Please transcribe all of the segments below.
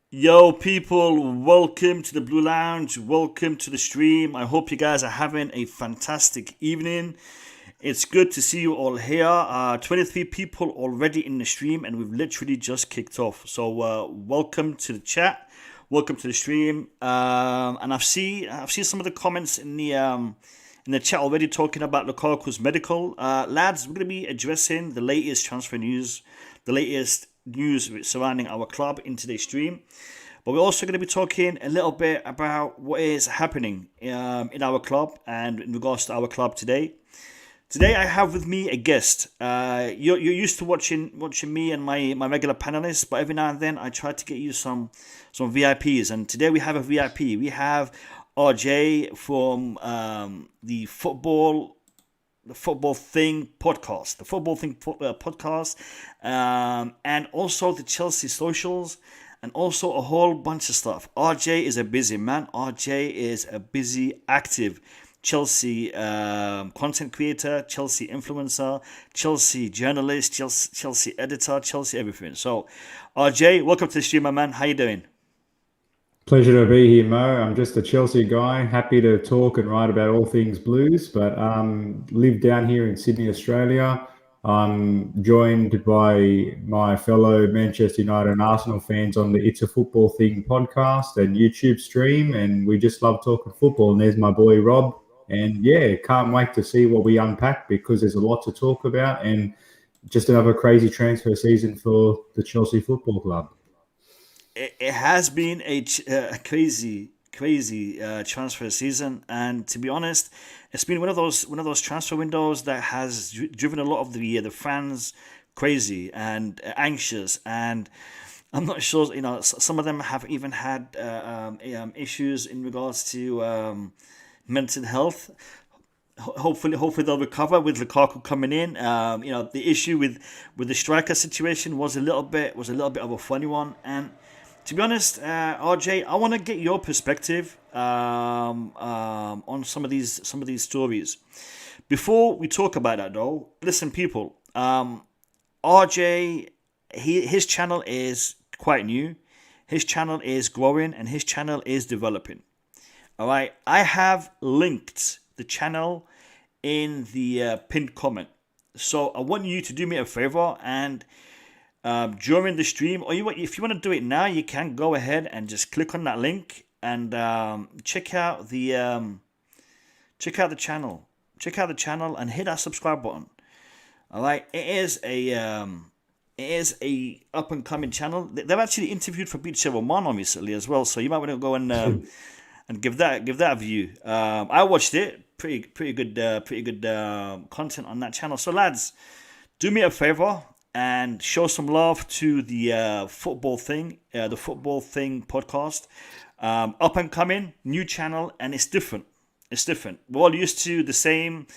Yo, people, welcome to the Blue Lounge. Welcome to the stream. I hope you guys are having a fantastic evening. It's good to see you all here. 23 people already in the stream, and we've literally just kicked off. So, welcome to the chat. Welcome to the stream. And I've seen some of the comments in the chat already talking about Lukaku's medical. Lads, we're going to be addressing the latest transfer news, the latest news surrounding our club in today's stream. But we're also going to be talking a little bit about what is happening in our club and in regards to our club today. Today I have with me a guest. You're used to watching me and my regular panelists, but every now and then I try to get you some VIPs. And today we have a VIP. We have RJ from the Football Thing podcast, podcast, and also the Chelsea socials, and also a whole bunch of stuff. RJ is a busy man. RJ is a busy, active Chelsea content creator, Chelsea influencer, Chelsea journalist, Chelsea editor, Chelsea everything. So, RJ, welcome to the stream, my man. How you doing? Pleasure to be here, Mo. I'm just a Chelsea guy, happy to talk and write about all things blues, but live down here in Sydney, Australia. I'm joined by my fellow Manchester United and Arsenal fans on the It's a Football Thing podcast and YouTube stream, and we just love talking football. And there's my boy Rob, and yeah, can't wait to see what we unpack because there's a lot to talk about and just another crazy transfer season for the Chelsea Football Club. It has been a crazy transfer season, and to be honest, it's been one of those transfer windows that has driven a lot of the fans crazy and anxious, and I'm not sure. Some of them have even had issues in regards to mental health. Hopefully they'll recover with Lukaku coming in. The issue with the striker situation was a little bit of a funny one, and to be honest, RJ, I want to get your perspective on some of these stories. Before we talk about that, though, listen, people. RJ, his channel is quite new. His channel is growing, and his channel is developing. All right, I have linked the channel in the pinned comment. So I want you to do me a favor and during the stream, or if you want to do it now, you can go ahead and just click on that link and check out the channel. Check out the channel and hit that subscribe button. All right, it is a up and coming channel. They've actually interviewed Fabrizio Romano recently as well, so you might want to go and give that a view. I watched it. Pretty good content on that channel. So lads, do me a favor and show some love to the Football Thing podcast. Up and coming, new channel, and it's different. It's different. We're all used to the same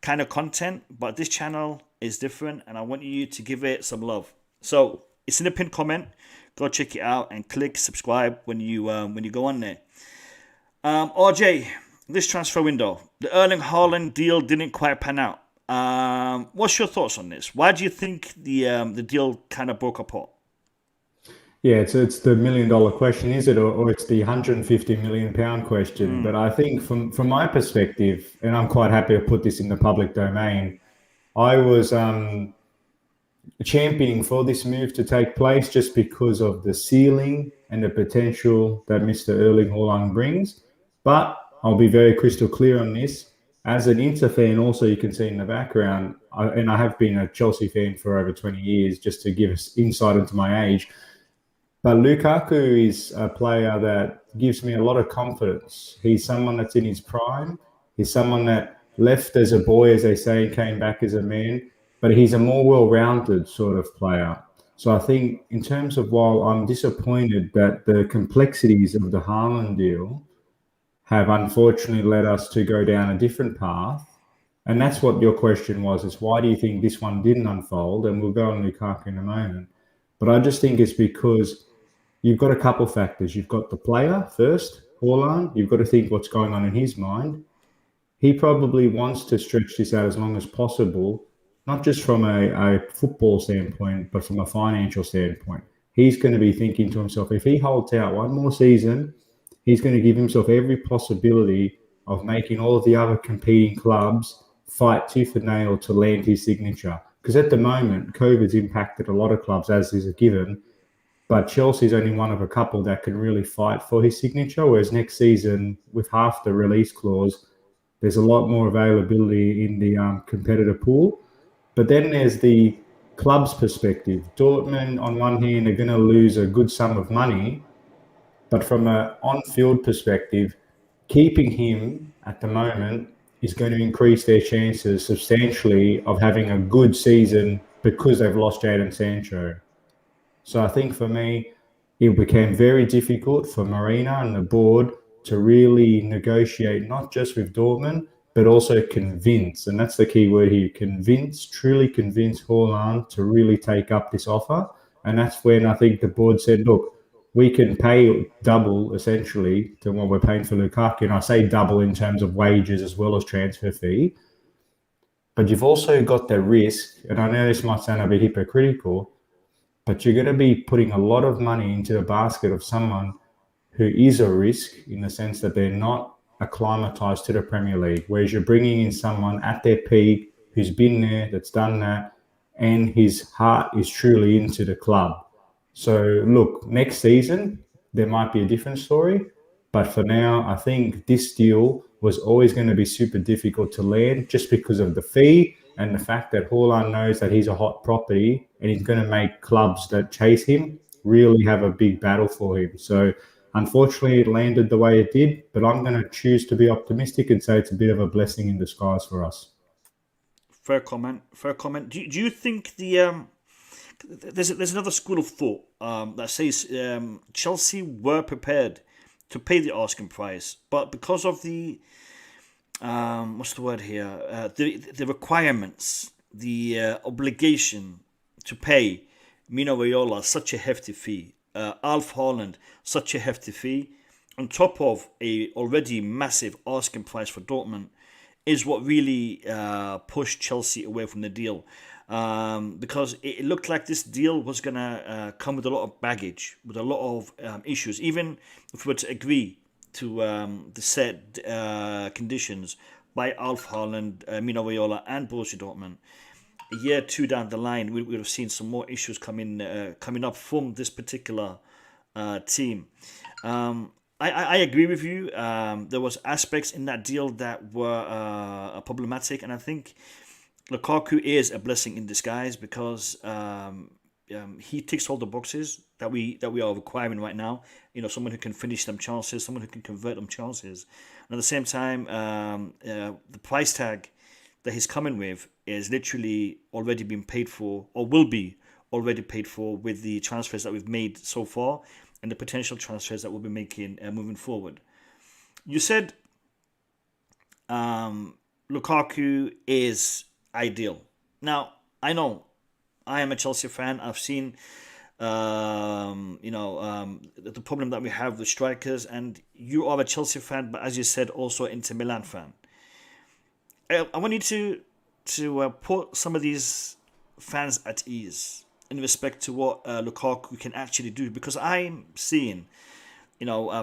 kind of content, but this channel is different, and I want you to give it some love. So it's in the pinned comment. Go check it out and click subscribe when you go on there. RJ, this transfer window, the Erling Haaland deal didn't quite pan out. What's your thoughts on this? Why do you think the deal kind of broke apart? Yeah, it's the $1 million question, is it, or it's the 150 million pound question? But I think from my perspective, and I'm quite happy to put this in the public domain, I was championing for this move to take place just because of the ceiling and the potential that Mr. Erling Haaland brings. But I'll be very crystal clear on this. As an Inter fan, also, you can see in the background, and I have been a Chelsea fan for over 20 years, just to give us insight into my age. But Lukaku is a player that gives me a lot of confidence. He's someone that's in his prime. He's someone that left as a boy, as they say, and came back as a man. But he's a more well-rounded sort of player. So I think in terms of, while I'm disappointed that the complexities of the Haaland deal have unfortunately led us to go down a different path. And that's what your question was, is why do you think this one didn't unfold? And we'll go on Lukaku in a moment. But I just think it's because you've got a couple factors. You've got the player first, Haaland. You've got to think what's going on in his mind. He probably wants to stretch this out as long as possible, not just from a football standpoint, but from a financial standpoint. he's going to be thinking to himself, if he holds out one more season, he's going to give himself every possibility of making all of the other competing clubs fight tooth and nail to land his signature. Because at the moment, COVID's impacted a lot of clubs, as is a given, but Chelsea's only one of a couple that can really fight for his signature, whereas next season, with half the release clause, there's a lot more availability in the competitor pool. But then there's the club's perspective. Dortmund, on one hand, are going to lose a good sum of money, but from an on-field perspective, keeping him at the moment is going to increase their chances substantially of having a good season because they've lost Jadon Sancho. So I think for me, it became very difficult for Marina and the board to really negotiate, not just with Dortmund, but also convince. And that's the key word here, convince, truly convince Haaland to really take up this offer. And that's when I think the board said, look, we can pay double essentially to what we're paying for Lukaku. And I say double in terms of wages as well as transfer fee. But you've also got the risk, and I know this might sound a bit hypocritical, but you're going to be putting a lot of money into the basket of someone who is a risk in the sense that they're not acclimatized to the Premier League, whereas you're bringing in someone at their peak who's been there, that's done that, and his heart is truly into the club. So look, next season, there might be a different story, but for now, I think this deal was always going to be super difficult to land just because of the fee and the fact that Haaland knows that he's a hot property and he's going to make clubs that chase him really have a big battle for him. So unfortunately, it landed the way it did, but I'm going to choose to be optimistic and say it's a bit of a blessing in disguise for us. Fair comment. Fair comment. Do you think there's another school of thought that says Chelsea were prepared to pay the asking price, but because of the what's the word here? The requirements, the obligation to pay Mino Raiola such a hefty fee, Alf Haaland such a hefty fee, on top of a already massive asking price for Dortmund, is what really pushed Chelsea away from the deal. Because it looked like this deal was going to come with a lot of baggage, with a lot of issues. Even if we were to agree to the set conditions by Alf Haaland, Mino Raiola and Borussia Dortmund, a year or two down the line, we would have seen some more issues coming up from this particular team. I agree with you. There was aspects in that deal that were problematic, and I think Lukaku is a blessing in disguise because he ticks all the boxes that we are requiring right now. You know, someone who can finish them chances, someone who can convert them chances, and at the same time, the price tag that he's coming with is literally already been paid for, or will be already paid for, with the transfers that we've made so far and the potential transfers that we'll be making moving forward. You said Lukaku is ideal. Now, I know I am a Chelsea fan. I've seen the problem that we have with strikers, and you are a Chelsea fan, but as you said, also Inter Milan fan. I want you to put some of these fans at ease in respect to what Lukaku can actually do, because I'm seeing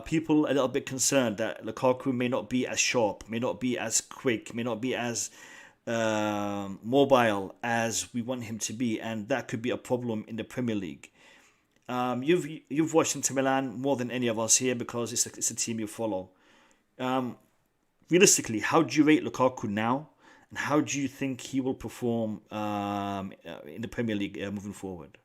people a little bit concerned that Lukaku may not be as sharp, may not be as quick, may not be as mobile as we want him to be, and that could be a problem in the Premier League. You've watched Inter Milan more than any of us here because it's a team you follow. Realistically, how do you rate Lukaku now, and how do you think he will perform in the Premier League moving forward?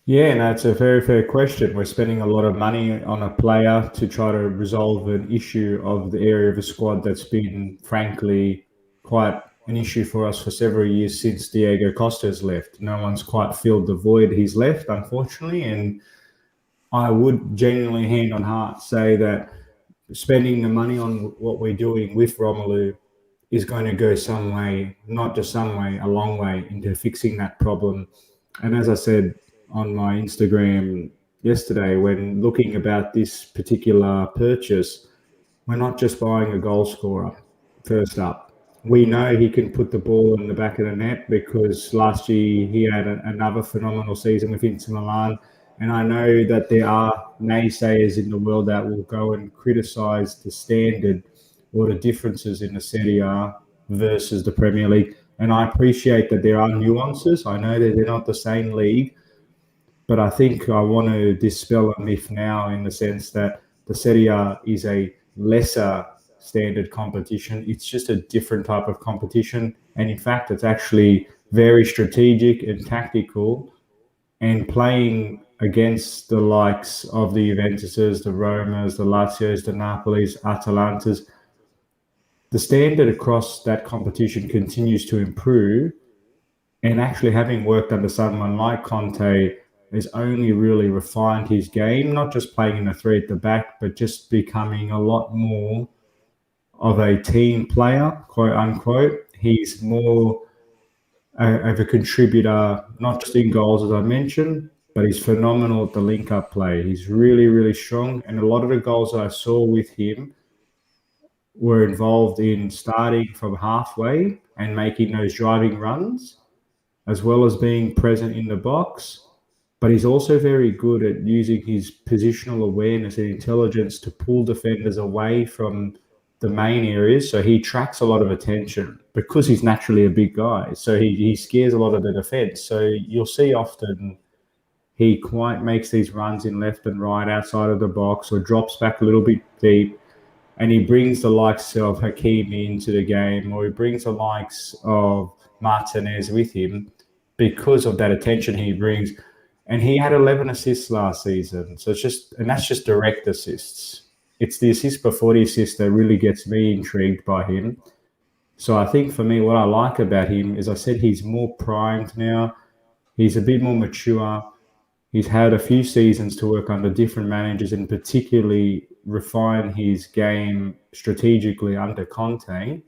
Yeah, no, it's a very fair question. We're spending a lot of money on a player to try to resolve an issue of the area of a squad that's been, frankly, quite an issue for us for several years since Diego Costa's left. No one's quite filled the void he's left, unfortunately, and I would genuinely, hand on heart, say that spending the money on what we're doing with Romelu is going to go some way, not just some way, a long way into fixing that problem. And as I said on my Instagram yesterday, when looking about this particular purchase, we're not just buying a goal scorer, first up. we know he can put the ball in the back of the net because last year he had another phenomenal season with Inter Milan. And I know that there are naysayers in the world that will go and criticise the standard or the differences in the Serie A versus the Premier League. And I appreciate that there are nuances. I know that they're not the same league, but I think I want to dispel a myth now in the sense that the Serie A is a lesser standard competition. It's just a different type of competition. And in fact, it's actually very strategic and tactical. And playing against the likes of the Juventuses, the Romas, the Lazios, the Napolis, Atalantas, the standard across that competition continues to improve. And actually, having worked under someone like Conte, has only really refined his game, not just playing in a three at the back, but just becoming a lot more of a team player, quote unquote. He's more of a contributor, not just in goals, as I mentioned, but he's phenomenal at the link up play. He's really, really strong. And a lot of the goals that I saw with him were involved in starting from halfway and making those driving runs, as well as being present in the box. But he's also very good at using his positional awareness and intelligence to pull defenders away from the main areas. So he tracks a lot of attention because he's naturally a big guy. So he scares a lot of the defense. So you'll see often he quite makes these runs in left and right outside of the box or drops back a little bit deep. And he brings the likes of Hakimi into the game, or he brings the likes of Martinez with him because of that attention he brings. And he had 11 assists last season. So it's just, and that's just direct assists. It's the assist before the assist that really gets me intrigued by him. So I think for me, what I like about him is I said he's more primed now. He's a bit more mature. He's had a few seasons to work under different managers and particularly refine his game strategically under Conte.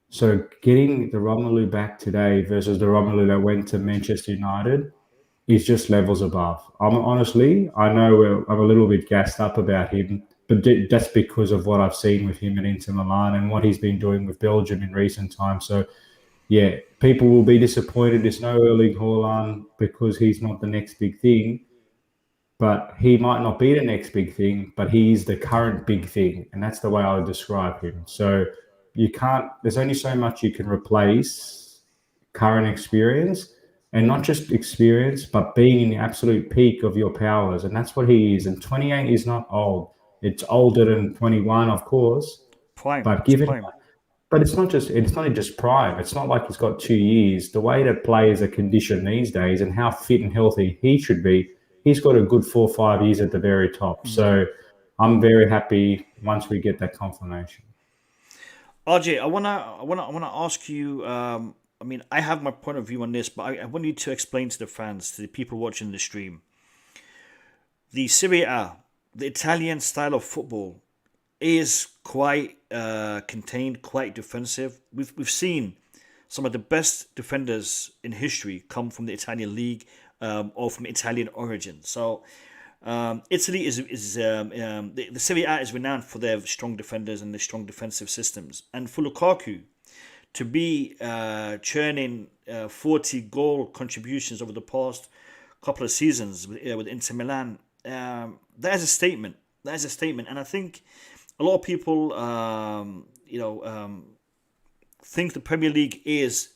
So getting the Romelu back today versus the Romelu that went to Manchester United is just levels above. I know I'm a little bit gassed up about him, but that's because of what I've seen with him at Inter Milan and what he's been doing with Belgium in recent times. So yeah, people will be disappointed. There's no Erling Haaland because he's not the next big thing, but he might not be the next big thing, but he is the current big thing, and that's the way I would describe him. So you can't. There's only so much you can replace current experience, and not just experience, but being in the absolute peak of your powers, and that's what he is. And 28 is not old. It's older than 21, of course, Prime. but It's given prime. but it's not just prime. It's not like he's got 2 years. The way that players are conditioned these days and how fit and healthy he should be, he's got a good 4 or 5 years at the very top. So I'm very happy once we get that confirmation. RJ, I wanna ask you. I mean, I have my point of view on this, but I want you to explain to the fans, to the people watching the stream, the Serie A, the Italian style of football, is quite contained, quite defensive. We've seen some of the best defenders in history come from the Italian league, or from Italian origin. So Italy is the Serie A is renowned for their strong defenders and their strong defensive systems. And for Lukaku to be churning 40 goal contributions over the past couple of seasons with Inter Milan, that is a statement. That is a statement, and I think a lot of people, think the Premier League is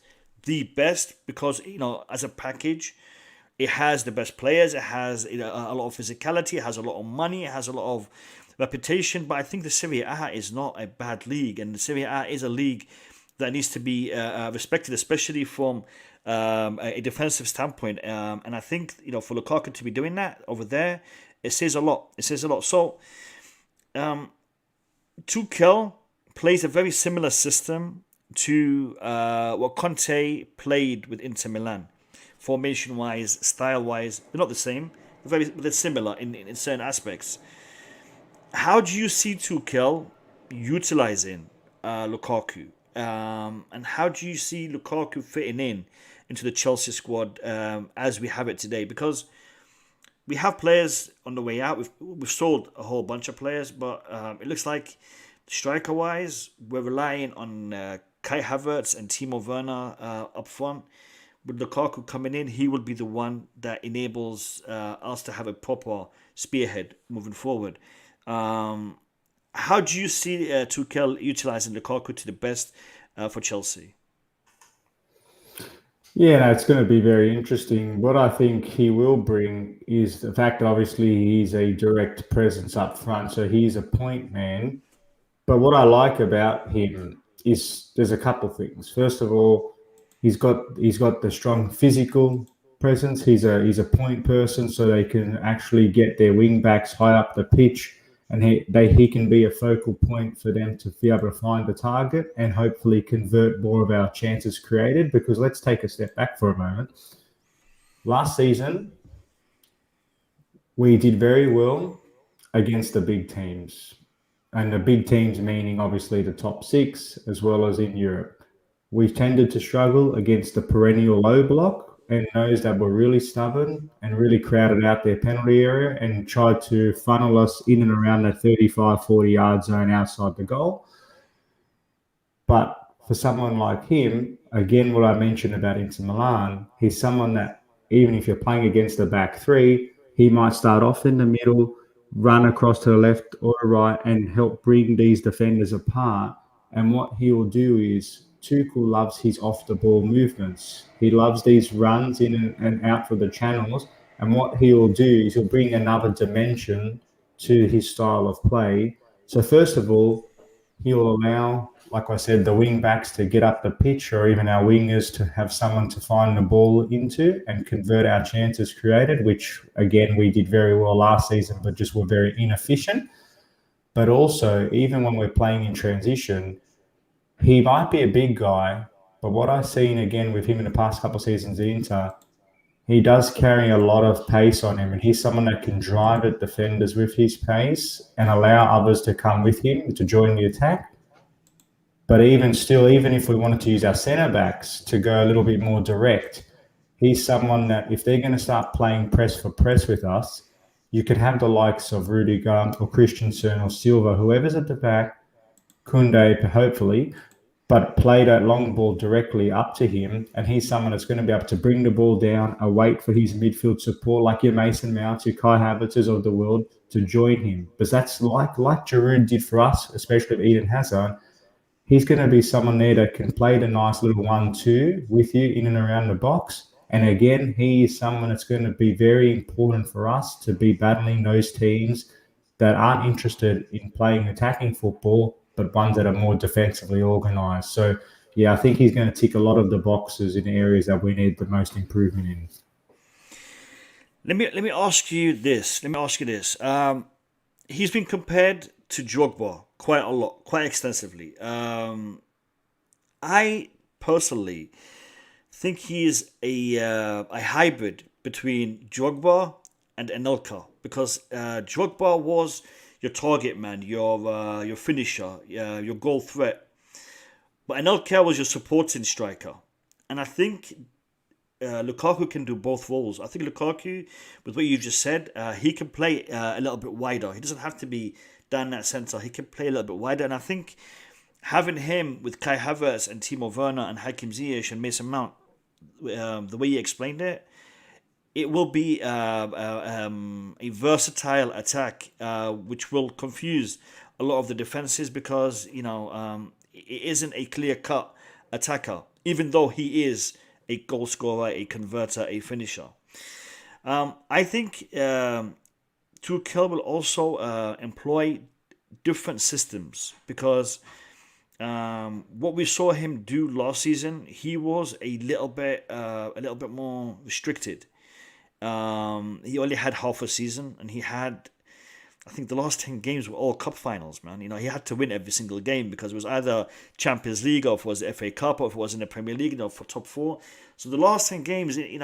the best because as a package, it has the best players. It has a lot of physicality. It has a lot of money. It has a lot of reputation. But I think the Serie A is not a bad league, and the Serie A is a league that needs to be respected, especially from a defensive standpoint. And I think for Lukaku to be doing that over there, it says a lot. It says a lot. So Tuchel plays a very similar system to what Conte played with Inter Milan. Formation wise, style wise, they're not the same. They're similar in certain aspects. How do you see Tuchel utilizing Lukaku? And how do you see Lukaku fitting into the Chelsea squad as we have it today? Because we have players on the way out. We've sold a whole bunch of players, but it looks like striker wise, we're relying on Kai Havertz and Timo Werner up front. With Lukaku coming in, he will be the one that enables us to have a proper spearhead moving forward. How do you see Tuchel utilizing Lukaku to the best for Chelsea? Yeah, no, it's going to be very interesting. What I think he will bring is the fact that obviously he's a direct presence up front, so he's a point man. But what I like about him is there's a couple of things. First of all, he's got the strong physical presence. He's a point person, so they can actually get their wing backs high up the pitch, and he can be a focal point for them to be able to find the target and hopefully convert more of our chances created. Because let's take a step back for a moment. Last season, we did very well against the big teams. And the big teams meaning obviously the top six as well as in Europe. We tended to struggle against the perennial low block and those that were really stubborn and really crowded out their penalty area and tried to funnel us in and around that 35, 40 yard zone outside the goal. But for someone like him, again, what I mentioned about Inter Milan, he's someone that even if you're playing against the back three, he might start off in the middle, run across to the left or the right and help bring these defenders apart. And what he will do is Tuchel loves his off the ball movements. He loves these runs in and out for the channels. And what he will do is he'll bring another dimension to his style of play. So first of all, he will allow, like I said, the wing backs to get up the pitch or even our wingers to have someone to find the ball into and convert our chances created, which, again, we did very well last season, but just were very inefficient. But also, even when we're playing in transition, he might be a big guy, but what I've seen, again, with him in the past couple of seasons at Inter, he does carry a lot of pace on him, and he's someone that can drive at defenders with his pace and allow others to come with him to join the attack. But even still, even if we wanted to use our centre backs to go a little bit more direct, he's someone that if they're going to start playing press for press with us, you could have the likes of Rudiger or Christensen or Silva, whoever's at the back, Kunde, hopefully, but play that long ball directly up to him. And he's someone that's going to be able to bring the ball down, await for his midfield support, like your Mason Mounts, your Kai Havertz's of the world, to join him. Because that's like Giroud did for us, especially with Eden Hazard. He's going to be someone there that can play the nice little 1-2 with you in and around the box. And again, he is someone that's going to be very important for us to be battling those teams that aren't interested in playing attacking football, but ones that are more defensively organised. So, yeah, I think he's going to tick a lot of the boxes in areas that we need the most improvement in. Let me ask you this. He's been compared to Drogba quite a lot, quite extensively. I personally think he is a hybrid between Drogba and Anelka because Drogba was your target man, your finisher, your goal threat, but Anelka was your supporting striker, and I think Lukaku can do both roles. I think Lukaku, with what you just said, he can play a little bit wider. He doesn't have to be down that centre. He can play a little bit wider. And I think having him with Kai Havertz and Timo Werner and Hakim Ziyech and Mason Mount, the way you explained it, it will be a versatile attack, which will confuse a lot of the defences because, it isn't a clear-cut attacker, even though he is a goal scorer, a converter, a finisher. I think Tuchel will also employ different systems because what we saw him do last season, he was a little bit more restricted. He only had half a season, and he had, I think the last 10 games were all cup finals, man. He had to win every single game because it was either Champions League or if it was the FA Cup or if it was in the Premier League, for top four. So the last 10 games, he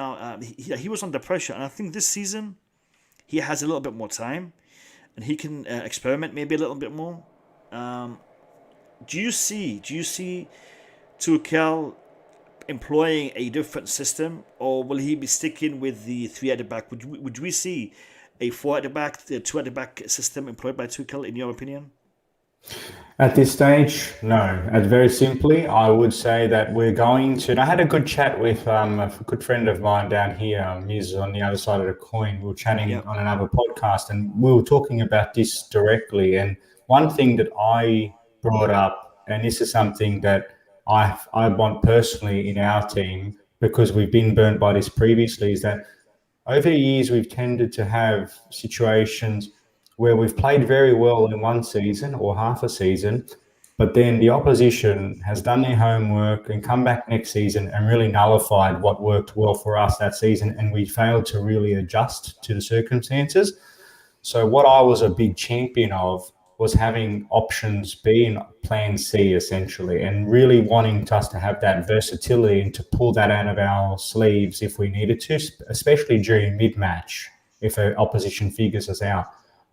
was under pressure. And I think this season, he has a little bit more time and he can experiment maybe a little bit more. Do you see Tuchel employing a different system, or will he be sticking with the three at the back? Would we see a four at the back, the two at the back system employed by Tuchel, in your opinion? At this stage, no. Very simply, I would say that we're going to. And I had a good chat with a good friend of mine down here. He's on the other side of the coin. We were chatting Yep. on another podcast, and we were talking about this directly. And one thing that I brought up, and this is something that I want personally in our team because we've been burnt by this previously, is that over the years, we've tended to have situations where we've played very well in one season or half a season, but then the opposition has done their homework and come back next season and really nullified what worked well for us that season, and we failed to really adjust to the circumstances. So what I was a big champion of was having options B and plan C essentially, and really wanting us to have that versatility and to pull that out of our sleeves if we needed to, especially during mid-match if an opposition figures us out.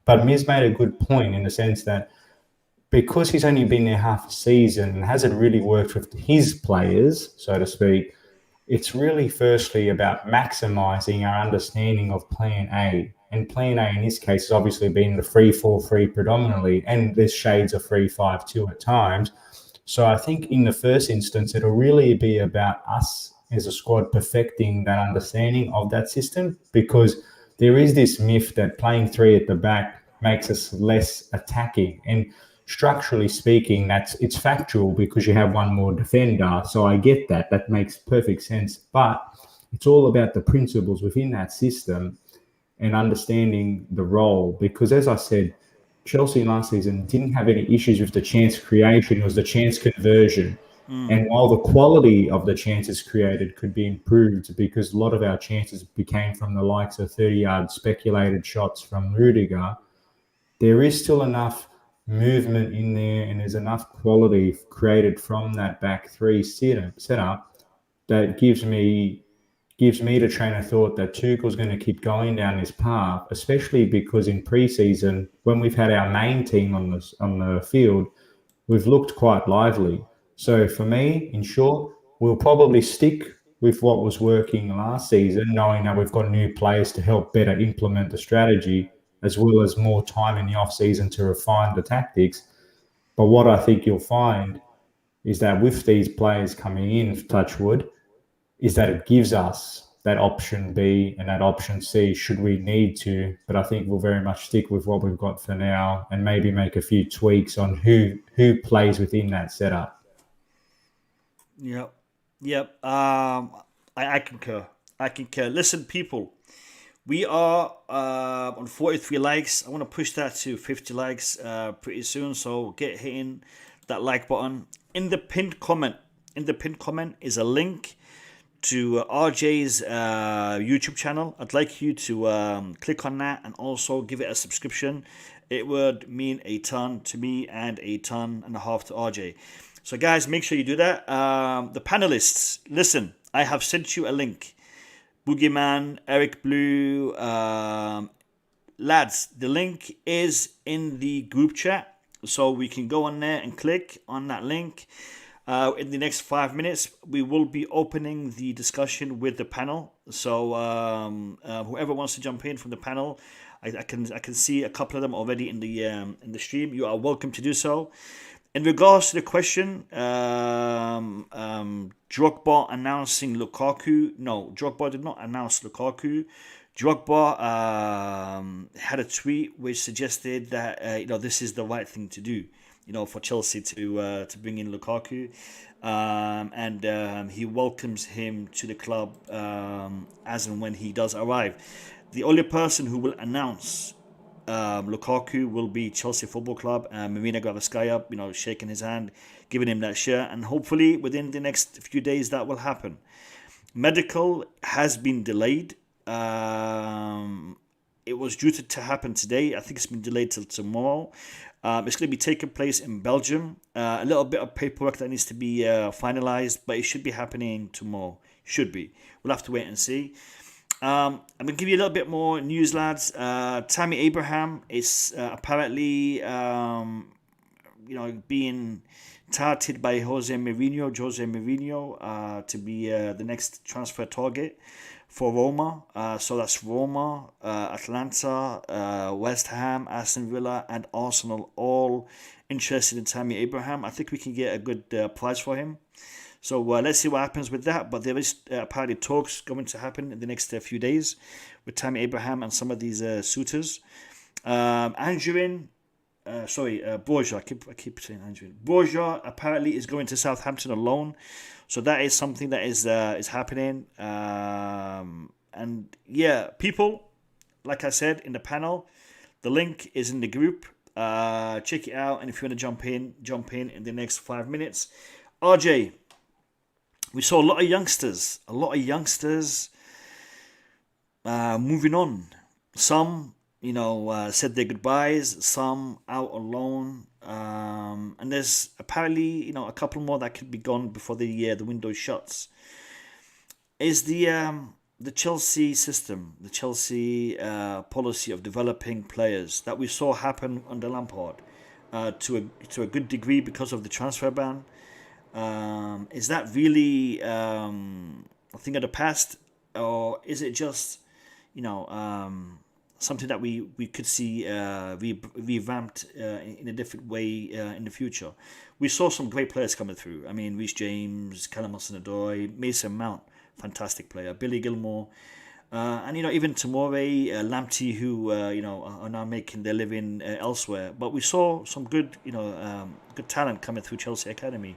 But Miz made a good point in the sense that because he's only been there half a season and hasn't really worked with his players, so to speak, it's really firstly about maximizing our understanding of plan A. And plan A in this case has obviously been the 3-4-3 predominantly, and there's shades of 3-5-2 at times. So I think in the first instance, it'll really be about us as a squad perfecting that understanding of that system, because there is this myth that playing three at the back makes us less attacking. And structurally speaking, it's factual because you have one more defender. So I get that. That makes perfect sense. But it's all about the principles within that system and understanding the role. Because as I said, Chelsea last season didn't have any issues with the chance creation. It was the chance conversion. And while the quality of the chances created could be improved because a lot of our chances became from the likes of 30-yard speculated shots from Rudiger, there is still enough movement in there and there's enough quality created from that back three setup that gives me the train of thought that Tuchel's going to keep going down this path, especially because in pre-season, when we've had our main team on the field, we've looked quite lively. So for me, in short, we'll probably stick with what was working last season, knowing that we've got new players to help better implement the strategy, as well as more time in the off season to refine the tactics. But what I think you'll find is that with these players coming in, touchwood, is that it gives us that option B and that option C should we need to. But I think we'll very much stick with what we've got for now and maybe make a few tweaks on who plays within that setup. Yep. Yep. I concur. I concur. Listen, people, we are on 43 likes. I want to push that to 50 likes pretty soon. So get hitting that like button. In the pinned comment, is a link to RJ's YouTube channel. I'd like you to click on that and also give it a subscription. It would mean a ton to me and a ton and a half to RJ. So guys, make sure you do that. The panelists, listen, I have sent you a link. Boogeyman, Eric Blue, lads, the link is in the group chat. So we can go on there and click on that link. In the next 5 minutes, we will be opening the discussion with the panel. So whoever wants to jump in from the panel, I can see a couple of them already in the stream. You are welcome to do so. In regards to the question, Drogba announcing Lukaku. No, Drogba did not announce Lukaku. Drogba had a tweet which suggested that this is the right thing to do. For Chelsea to bring in Lukaku, and he welcomes him to the club as and when he does arrive. The only person who will announce Lukaku will be Chelsea Football Club, Marina Graverskaya, shaking his hand, giving him that shirt, and hopefully within the next few days that will happen. Medical has been delayed. It was due to happen today. I think it's been delayed till tomorrow. It's going to be taking place in Belgium. A little bit of paperwork that needs to be finalized, but it should be happening tomorrow. Should be. We'll have to wait and see. I'm going to give you a little bit more news, lads. Tammy Abraham is apparently, being touted by Jose Mourinho to be the next transfer target for Roma. So that's Roma, Atlanta, West Ham, Aston Villa, and Arsenal all all interested in Tammy Abraham, I think we can get a good price for him. So let's see what happens with that. But there is apparently talks going to happen in the next few days with Tammy Abraham and some of these suitors. Borja. I keep saying Andrew. Borja apparently is going to Southampton alone, so that is something that is happening. And yeah, people, like I said in the panel, the link is in the group. Check it out, and if you want to jump in the next 5 minutes. RJ, we saw a lot of youngsters moving on. Some, said their goodbyes. Some out alone, and there's apparently a couple more that could be gone before the window shuts. Is the Chelsea system, the Chelsea policy of developing players that we saw happen under Lampard to a good degree because of the transfer ban? Is that really a thing of the past, or is it just something that we could see revamped in a different way in the future? We saw some great players coming through. I mean, Reece James, Callum Hudson-Odoi, Mason Mount, fantastic player, Billy Gilmore, and even Tomori, Lamptey, who are now making their living elsewhere. But we saw some good good talent coming through Chelsea Academy.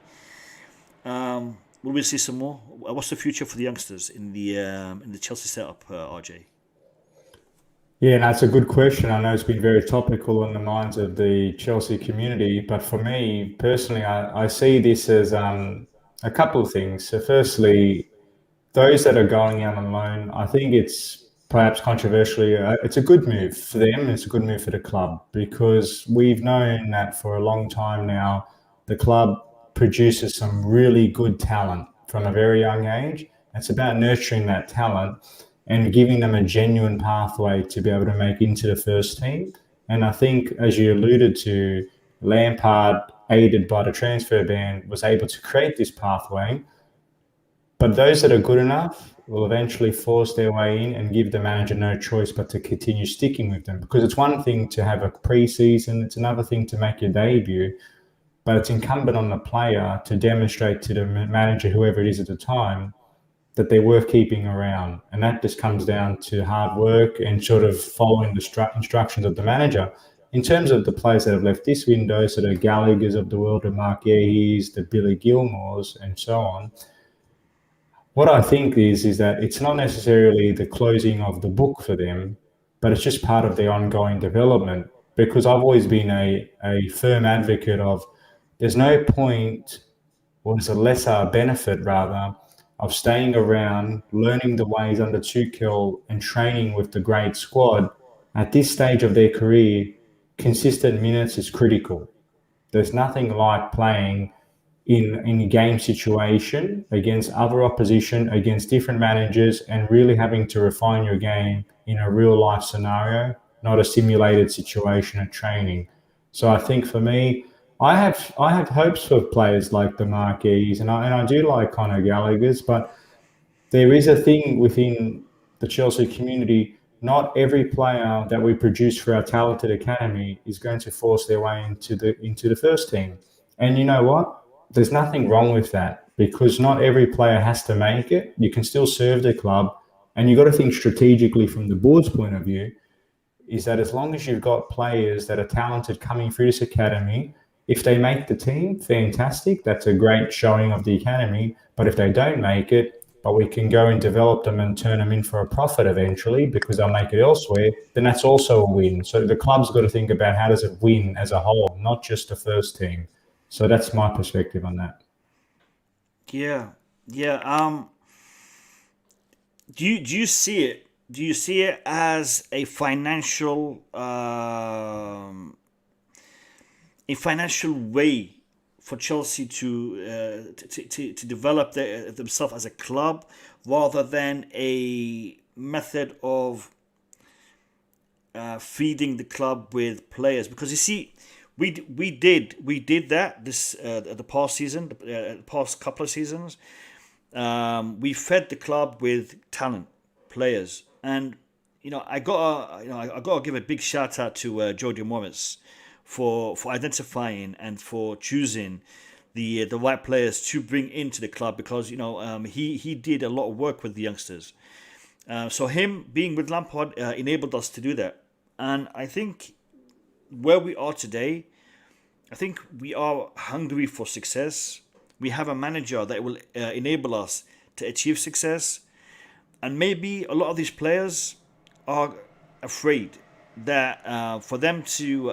Will we see some more? What's the future for the youngsters in the Chelsea setup, RJ? Yeah, that's a good question. I know it's been very topical on the minds of the Chelsea community, but for me personally, I see this as a couple of things. So firstly, those that are going out on loan, I think it's perhaps controversially, it's a good move for them. It's a good move for the club, because we've known that for a long time now, the club produces some really good talent from a very young age. It's about nurturing that talent and giving them a genuine pathway to be able to make into the first team. And I think, as you alluded to, Lampard, aided by the transfer ban, was able to create this pathway. But those that are good enough will eventually force their way in and give the manager no choice but to continue sticking with them. Because it's one thing to have a pre-season, it's another thing to make your debut, but it's incumbent on the player to demonstrate to the manager, whoever it is at the time, that they're worth keeping around. And that just comes down to hard work and sort of following the instructions of the manager. In terms of the players that have left this window, so the Gallaghers of the world, the Mark Yeahys, the Billy Gilmores, and so on, what I think is that it's not necessarily the closing of the book for them, but it's just part of their ongoing development. Because I've always been a firm advocate of, there's no point, or there's a lesser benefit rather, of staying around, learning the ways under Tuchel and training with the great squad. At this stage of their career, consistent minutes is critical. There's nothing like playing in a game situation against other opposition, against different managers, and really having to refine your game in a real life scenario, not a simulated situation at training. So I think for me, I have hopes for players like the Marquis, and I do like Conor Gallagher's, but there is a thing within the Chelsea community. Not every player that we produce for our talented academy is going to force their way into the first team. And you know what? There's nothing wrong with that, because not every player has to make it. You can still serve the club, and you've got to think strategically from the board's point of view, is that as long as you've got players that are talented coming through this academy, if they make the team, fantastic. That's a great showing of the academy. But if they don't make it, but we can go and develop them and turn them in for a profit eventually because they'll make it elsewhere, then that's also a win. So the club's got to think about, how does it win as a whole, not just the first team. So that's my perspective on that. Yeah. Do you see it? Do you see it as a financial way for Chelsea to develop themselves as a club, rather than a method of feeding the club with players? Because you see, we did that this the past season, the past couple of seasons. We fed the club with talent, players, and I gotta give a big shout out to Jody Morris, for identifying and for choosing the right players to bring into the club, because he did a lot of work with the youngsters. So him being with Lampard enabled us to do that, and I think where we are today, I think we are hungry for success. We have a manager that will enable us to achieve success, and maybe a lot of these players are afraid that for them to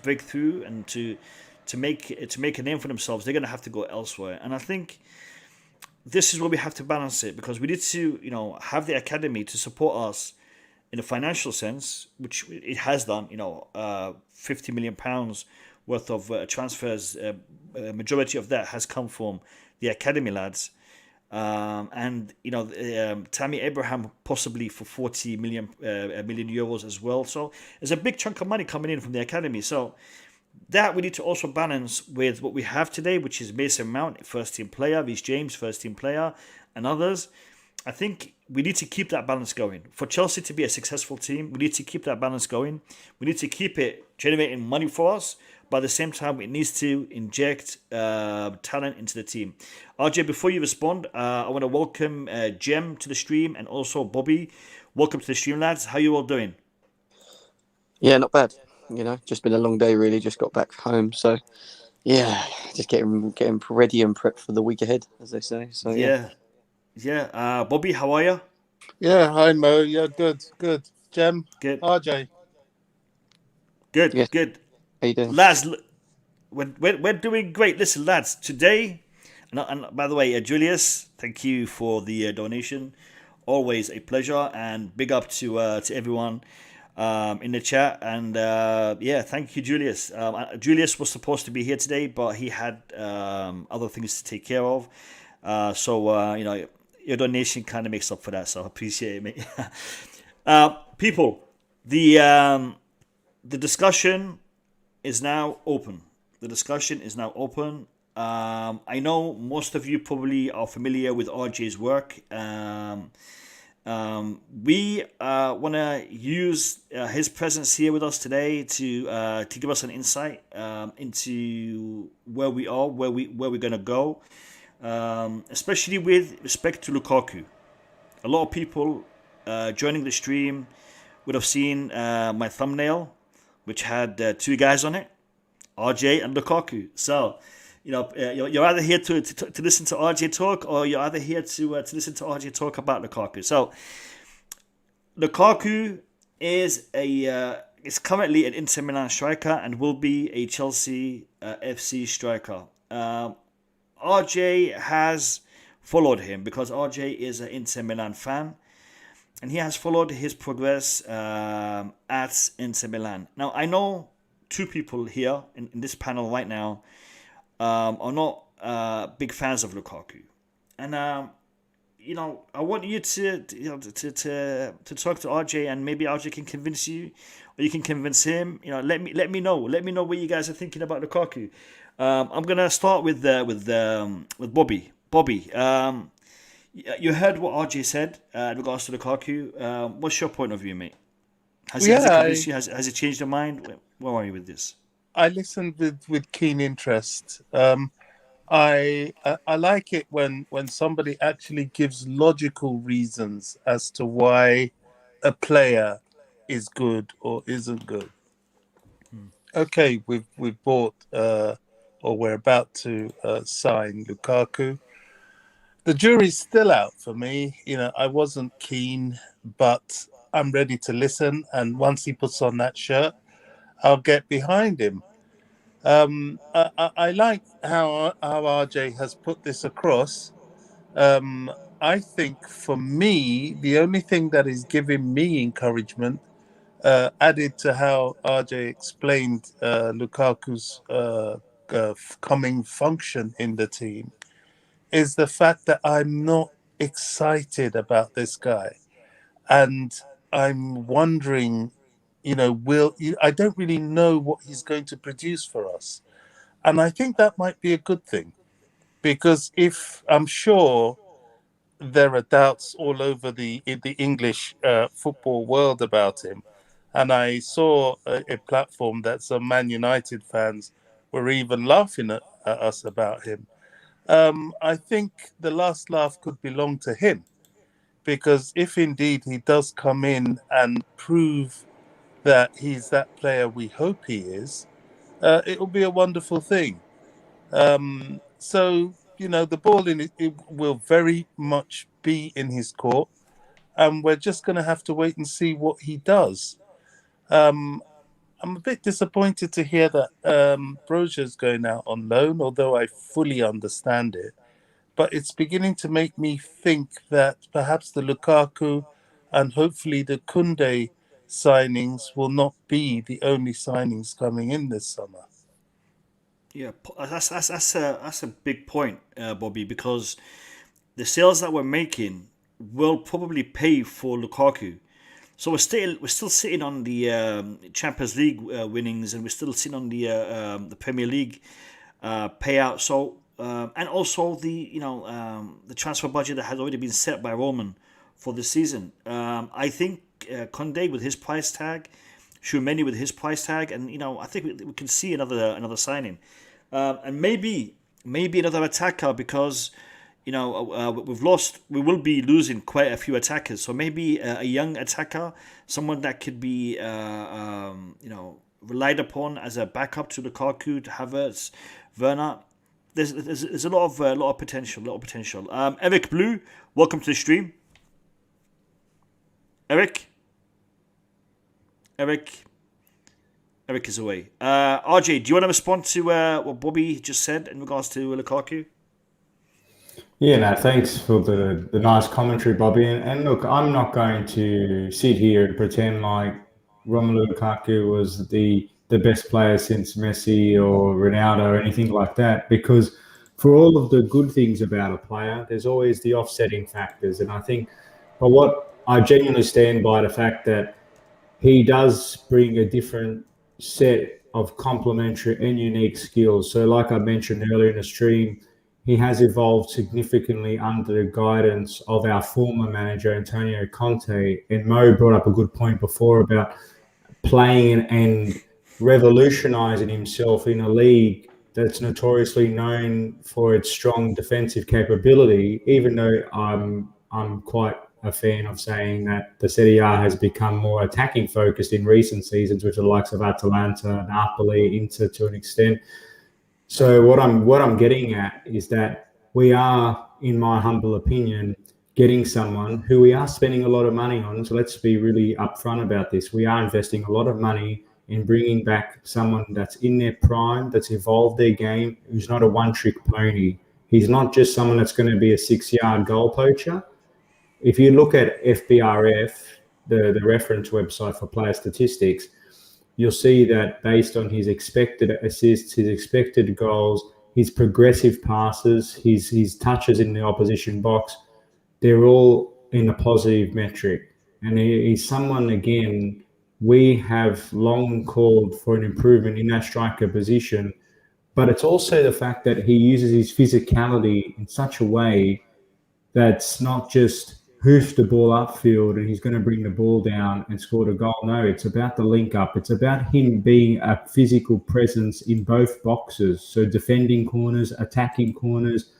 break through and to make a name for themselves, they're going to have to go elsewhere. And I think this is where we have to balance it, because we need to have the academy to support us in a financial sense, which it has done. 50 million pounds worth of transfers. Majority of that has come from the academy lads. And Tammy Abraham possibly for 40 million euros as well. So there's a big chunk of money coming in from the academy. So that we need to also balance with what we have today, which is Mason Mount, first team player, Reece James, first team player, and others. I think we need to keep that balance going. For Chelsea to be a successful team, we need to keep that balance going. We need to keep it generating money for us, but at the same time, it needs to inject talent into the team. RJ, before you respond, I want to welcome Jem to the stream, and also Bobby. Welcome to the stream, lads. How you all doing? Yeah, not bad. Just been a long day, really. Just got back home, so yeah, just getting ready and prepped for the week ahead, as they say. So yeah. Yeah. Bobby, how are you? Yeah, hi Mo. Yeah, good. Jem, Good. RJ. Good. Yes. Good. How you doing? Lads, we're doing great. Listen, lads, today, and by the way, Julius, thank you for the donation. Always a pleasure, and big up to everyone in the chat. And yeah, thank you, Julius. Julius was supposed to be here today, but he had other things to take care of. So your donation kind of makes up for that. So I appreciate it, mate. People, the discussion is now open. The discussion is now open. I know most of you probably are familiar with RJ's work. We want to use his presence here with us today to give us an insight into where we are, where we're gonna go, especially with respect to Lukaku. A lot of people joining the stream would have seen my thumbnail, which had two guys on it, RJ and Lukaku. So, you're either here to listen to RJ talk, or you're either here to listen to RJ talk about Lukaku. So, Lukaku is currently an Inter Milan striker and will be a Chelsea FC striker. RJ has followed him because RJ is an Inter Milan fan, and he has followed his progress at Inter Milan. Now, I know two people here in this panel right now are not big fans of Lukaku, and I want you to talk to RJ, and maybe RJ can convince you, or you can convince him. Let me know what you guys are thinking about Lukaku. I'm gonna start with Bobby. Bobby, you heard what RJ said in regards to Lukaku. What's your point of view, mate? Has it convinced you? Has it changed your mind? Where are you with this? I listened with keen interest. I like it when somebody actually gives logical reasons as to why a player is good or isn't good. Okay, we've bought or we're about to sign Lukaku. The jury's still out for me. I wasn't keen, but I'm ready to listen. And once he puts on that shirt, I'll get behind him. I like how RJ has put this across. I think for me, the only thing that is giving me encouragement, added to how RJ explained Lukaku's coming function in the team, is the fact that I'm not excited about this guy. And I'm wondering, I don't really know what he's going to produce for us. And I think that might be a good thing, because if I'm sure there are doubts all over the English football world about him, And I saw a platform that some Man United fans were even laughing at us about him. I think the last laugh could belong to him, because if indeed he does come in and prove that he's that player we hope he is, it will be a wonderful thing. So, the ball in it will very much be in his court, and we're just going to have to wait and see what he does. I'm a bit disappointed to hear that Brozier's going out on loan, although I fully understand it. But it's beginning to make me think that perhaps the Lukaku and hopefully the Kunde signings will not be the only signings coming in this summer. Yeah, that's a big point, Bobby, because the sales that we're making will probably pay for Lukaku. So we're still sitting on the Champions League winnings, and we're still sitting on the Premier League payout. So and also the transfer budget that has already been set by Roman for the season. I think Conde with his price tag, Shumeni with his price tag, and I think we can see another signing, and maybe another attacker, because we will be losing quite a few attackers. So maybe a young attacker, someone that could be relied upon as a backup to Lukaku, to Havertz, Werner. There's a lot of potential. Eric Blue, welcome to the stream. Eric is away. RJ, do you want to respond to what Bobby just said in regards to Lukaku? Yeah, no, thanks for the nice commentary, Bobby. And look, I'm not going to sit here and pretend like Romelu Lukaku was the best player since Messi or Ronaldo or anything like that, because for all of the good things about a player, there's always the offsetting factors. And I think, but what I genuinely stand by the fact that he does bring a different set of complementary and unique skills. So, like I mentioned earlier in the stream, he has evolved significantly under the guidance of our former manager, Antonio Conte. And Mo brought up a good point before about playing and revolutionising himself in a league that's notoriously known for its strong defensive capability, even though I'm quite a fan of saying that the Serie A has become more attacking focused in recent seasons, with the likes of Atalanta, Napoli, Inter to an extent. So what I'm getting at is that we are, in my humble opinion, getting someone who we are spending a lot of money on. So let's be really upfront about this. We are investing a lot of money in bringing back someone that's in their prime, that's evolved their game, who's not a one-trick pony. He's not just someone that's going to be a 6-yard goal poacher. If you look at FBRF, the reference website for player statistics, you'll see that based on his expected assists, his expected goals, his progressive passes, his touches in the opposition box, they're all in a positive metric. And he's someone, again, we have long called for an improvement in that striker position. But it's also the fact that he uses his physicality in such a way that's not just hoof the ball upfield and he's going to bring the ball down and score the goal. No, it's about the link up. It's about him being a physical presence in both boxes. So defending corners, attacking corners,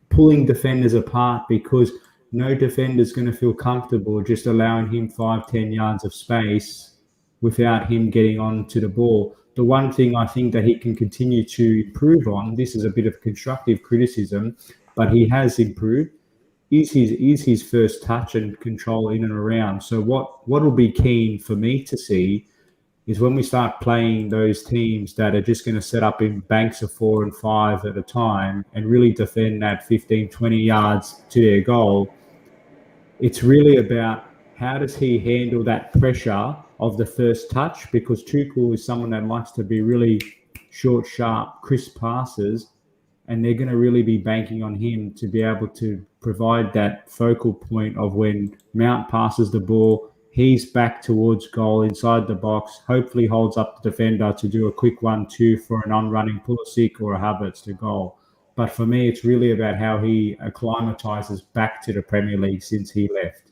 pulling defenders apart, because no defender is going to feel comfortable just allowing him 5-10 yards of space without him getting onto the ball. The one thing I think that he can continue to improve on, this is a bit of constructive criticism, but he has improved, is his first touch and control in and around. So what will be keen for me to see is when we start playing those teams that are just going to set up in banks of 4 and 5 at a time and really defend that 15, 20 yards to their goal, it's really about how does he handle that pressure of the first touch, because Tuchel is someone that likes to be really short, sharp, crisp passes, and they're going to really be banking on him to be able to provide that focal point of when Mount passes the ball, he's back towards goal inside the box, hopefully holds up the defender to do a quick 1-2 for an on-running Pulisic or a Havertz to goal. But for me, it's really about how he acclimatizes back to the Premier League since he left.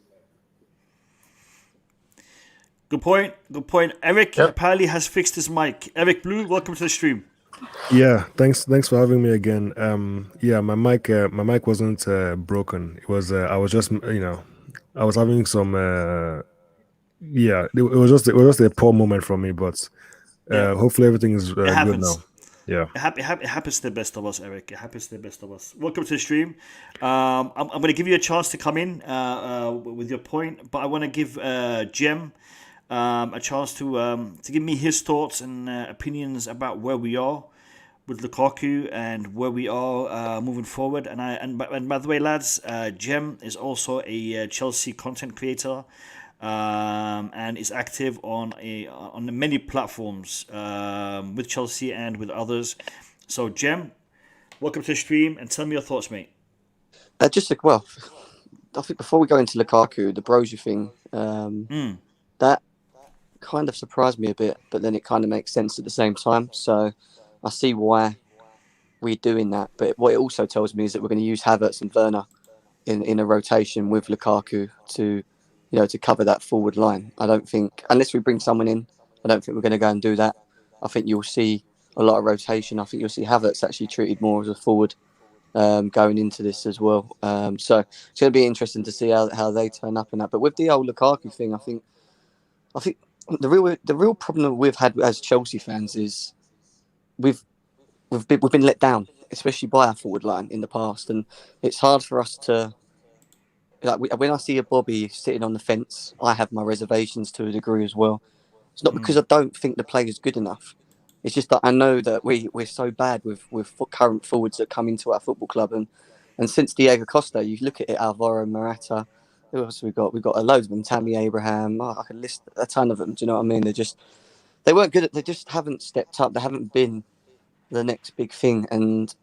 Good point. Good point. Eric Yep. apparently has fixed his mic. Eric Blue, welcome to the stream. Yeah, thanks for having me again. Yeah, my mic wasn't broken. It was I was just I was having some yeah, it was just a poor moment for me, but Yeah, hopefully everything is it good happens. now. Yeah. It happens to the best of us, Eric. It happens to the best of us. Welcome to the stream. I'm going to give you a chance to come in with your point, but I want to give Jem a chance to give me his thoughts and opinions about where we are with Lukaku and where we are moving forward. And by the way, lads, Jem is also a Chelsea content creator. And is active on many platforms with Chelsea and with others. So, Jem, welcome to the stream and tell me your thoughts, mate. I think before we go into Lukaku, the Brozier thing, that kind of surprised me a bit, but then it kind of makes sense at the same time. So I see why we're doing that. But what it also tells me is that we're going to use Havertz and Werner in a rotation with Lukaku to cover that forward line. I don't think, unless we bring someone in, I don't think we're going to go and do that. I think you'll see a lot of rotation. I think you'll see Havertz actually treated more as a forward going into this as well. So it's going to be interesting to see how they turn up in that. But with the old Lukaku thing, I think the real problem that we've had as Chelsea fans is we've been let down, especially by our forward line in the past, and it's hard for us to. Like when I see a Bobby sitting on the fence, I have my reservations to a degree as well. It's not because I don't think the player is good enough. It's just that I know that we're so bad with current forwards that come into our football club, and since Diego Costa, you look at it, Alvaro Morata, who else we got? We've got a load of them. Tammy Abraham. I can list a ton of them. Do you know what I mean? They weren't good. They just haven't stepped up. They haven't been the next big thing, and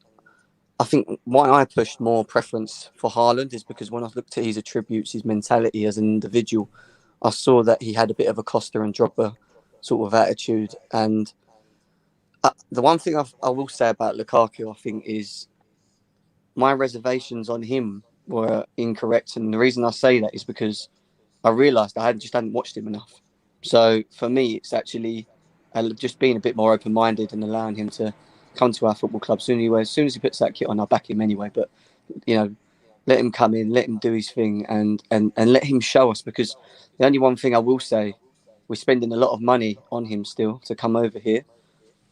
I think why I pushed more preference for Haaland is because when I looked at his attributes, his mentality as an individual, I saw that he had a bit of a Costa and Drogba sort of attitude. And the one thing I will say about Lukaku, I think, is my reservations on him were incorrect. And the reason I say that is because I realised I hadn't watched him enough. So for me, it's actually just being a bit more open-minded and allowing him to come to our football club. As soon as he puts that kit on, I'll back him anyway. But let him come in, let him do his thing, and let him show us. Because the only one thing I will say, we're spending a lot of money on him still to come over here.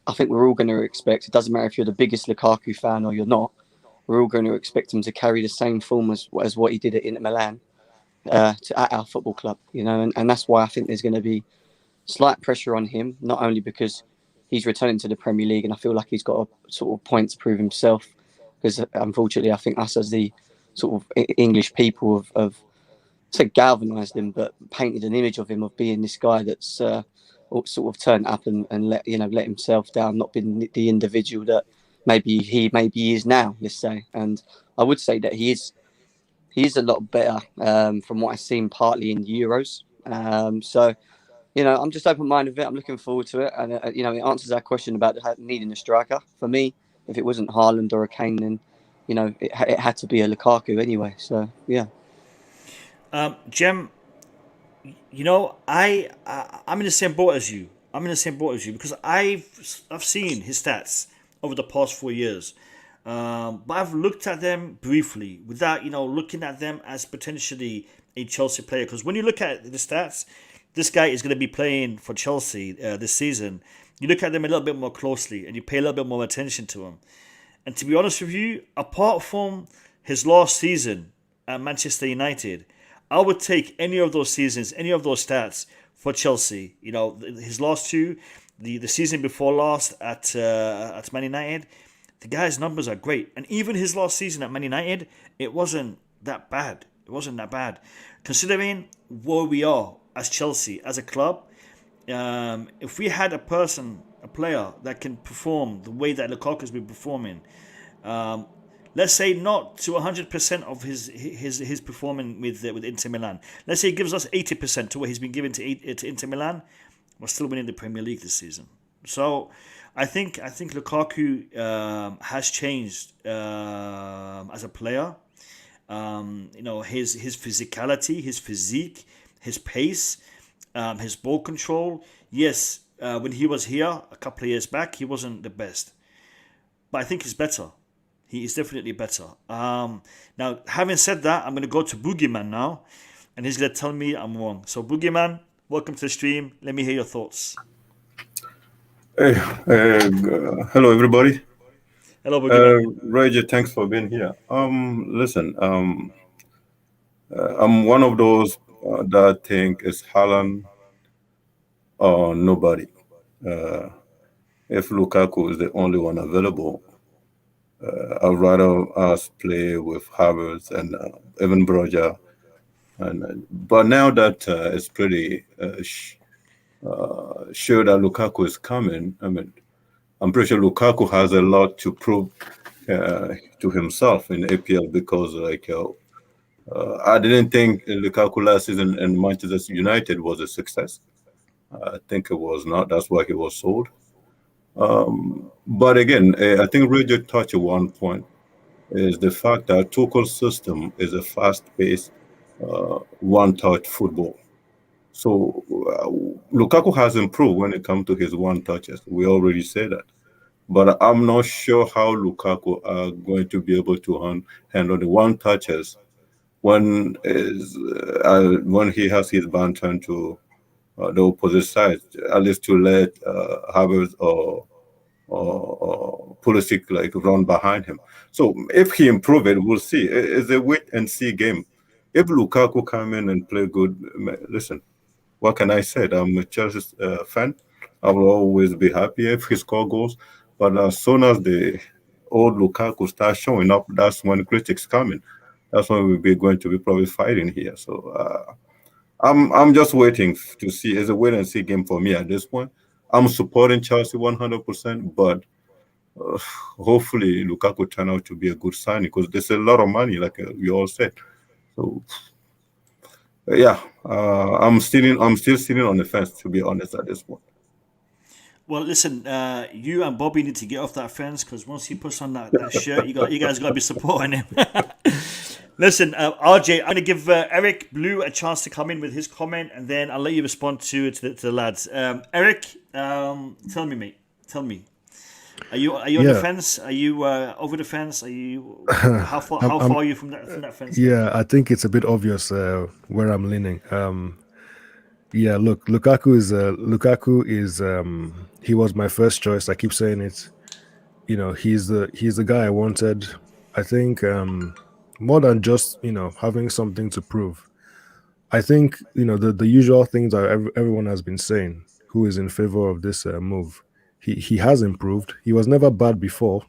I think we're all going to expect. It doesn't matter if you're the biggest Lukaku fan or you're not. We're all going to expect him to carry the same form as what he did at Inter Milan at our football club. And that's why I think there's going to be slight pressure on him, not only because he's returning to the Premier League and I feel like he's got a sort of point to prove himself, because unfortunately I think us as the sort of English people have galvanised him, but painted an image of him of being this guy that's sort of turned up and let himself down, not been the individual that maybe he is now, let's say. And I would say that he is a lot better from what I've seen partly in Euros. So I'm just open-minded with it. I'm looking forward to it. And, it answers our question about needing a striker. For me, if it wasn't Haaland or a Kane, then, it had to be a Lukaku anyway. So, yeah. Jem, I'm in the same boat as you. Because I've seen his stats over the past 4 years. But I've looked at them briefly without, looking at them as potentially a Chelsea player. Because when you look at the stats, this guy is going to be playing for Chelsea this season. You look at them a little bit more closely and you pay a little bit more attention to him. And to be honest with you, apart from his last season at Manchester United, I would take any of those seasons, any of those stats for Chelsea. His last two, the season before last at Man United, the guy's numbers are great. And even his last season at Man United, it wasn't that bad. Considering where we are as Chelsea, as a club, if we had a player that can perform the way that Lukaku's been performing, let's say not to 100% of his performing with Inter Milan. Let's say he gives us 80% to what he's been given to Inter Milan, we're still winning the Premier League this season. So I think Lukaku has changed as a player. His physicality, his physique, his pace. his ball control. Yes, when he was here a couple of years back, he wasn't the best. But I think he's better. He is definitely better. Now, having said that, I'm going to go to Boogeyman now, and he's going to tell me I'm wrong. So, Boogeyman, welcome to the stream. Let me hear your thoughts. Hey, hello everybody. Hello, Boogeyman. Roger, thanks for being here. Listen, I'm one of those that think it's Haaland or nobody. If Lukaku is the only one available, I'd rather us play with Havertz and Evan Broja. But now that it's pretty sure that Lukaku is coming, I mean, I'm pretty sure Lukaku has a lot to prove to himself in APL because, I didn't think Lukaku last season in Manchester United was a success. I think it was not. That's why he was sold. But again, I think Roger touched on one point is the fact that Tuchel's system is a fast-paced, one-touch football. So Lukaku has improved when it comes to his one touches. We already said that. But I'm not sure how Lukaku are going to be able to handle the one touches when he has his band turned to the opposite side, at least to let Havertz or Pulisic like run behind him. So if he improve it, we'll see. It's a wait and see game. If Lukaku come in and play good, listen, what can I say? I'm a Chelsea fan. I will always be happy if he score goals. But as soon as the old Lukaku starts showing up, that's when critics coming. That's when we'll be going to be probably fighting here. So I'm just waiting to see. It's a wait and see game for me at this point. I'm supporting Chelsea 100%, but hopefully Lukaku turn out to be a good signing because there's a lot of money, like you all said. So yeah, I'm still sitting on the fence, to be honest, at this point. Well, listen, you and Bobby need to get off that fence because once he puts on that shirt, you guys got to be supporting him. Listen, RJ, I'm going to give Eric Blue a chance to come in with his comment, and then I'll let you respond to the lads. Eric, tell me, mate. Tell me. Are you on the fence? Are you over the fence? Are you how far are you from that fence? Yeah, I think it's a bit obvious where I'm leaning. Yeah, look, Lukaku is he was my first choice. I keep saying it. You know, he's the guy I wanted. I think more than just having something to prove. I think the usual things that everyone has been saying. Who is in favor of this move? He has improved. He was never bad before,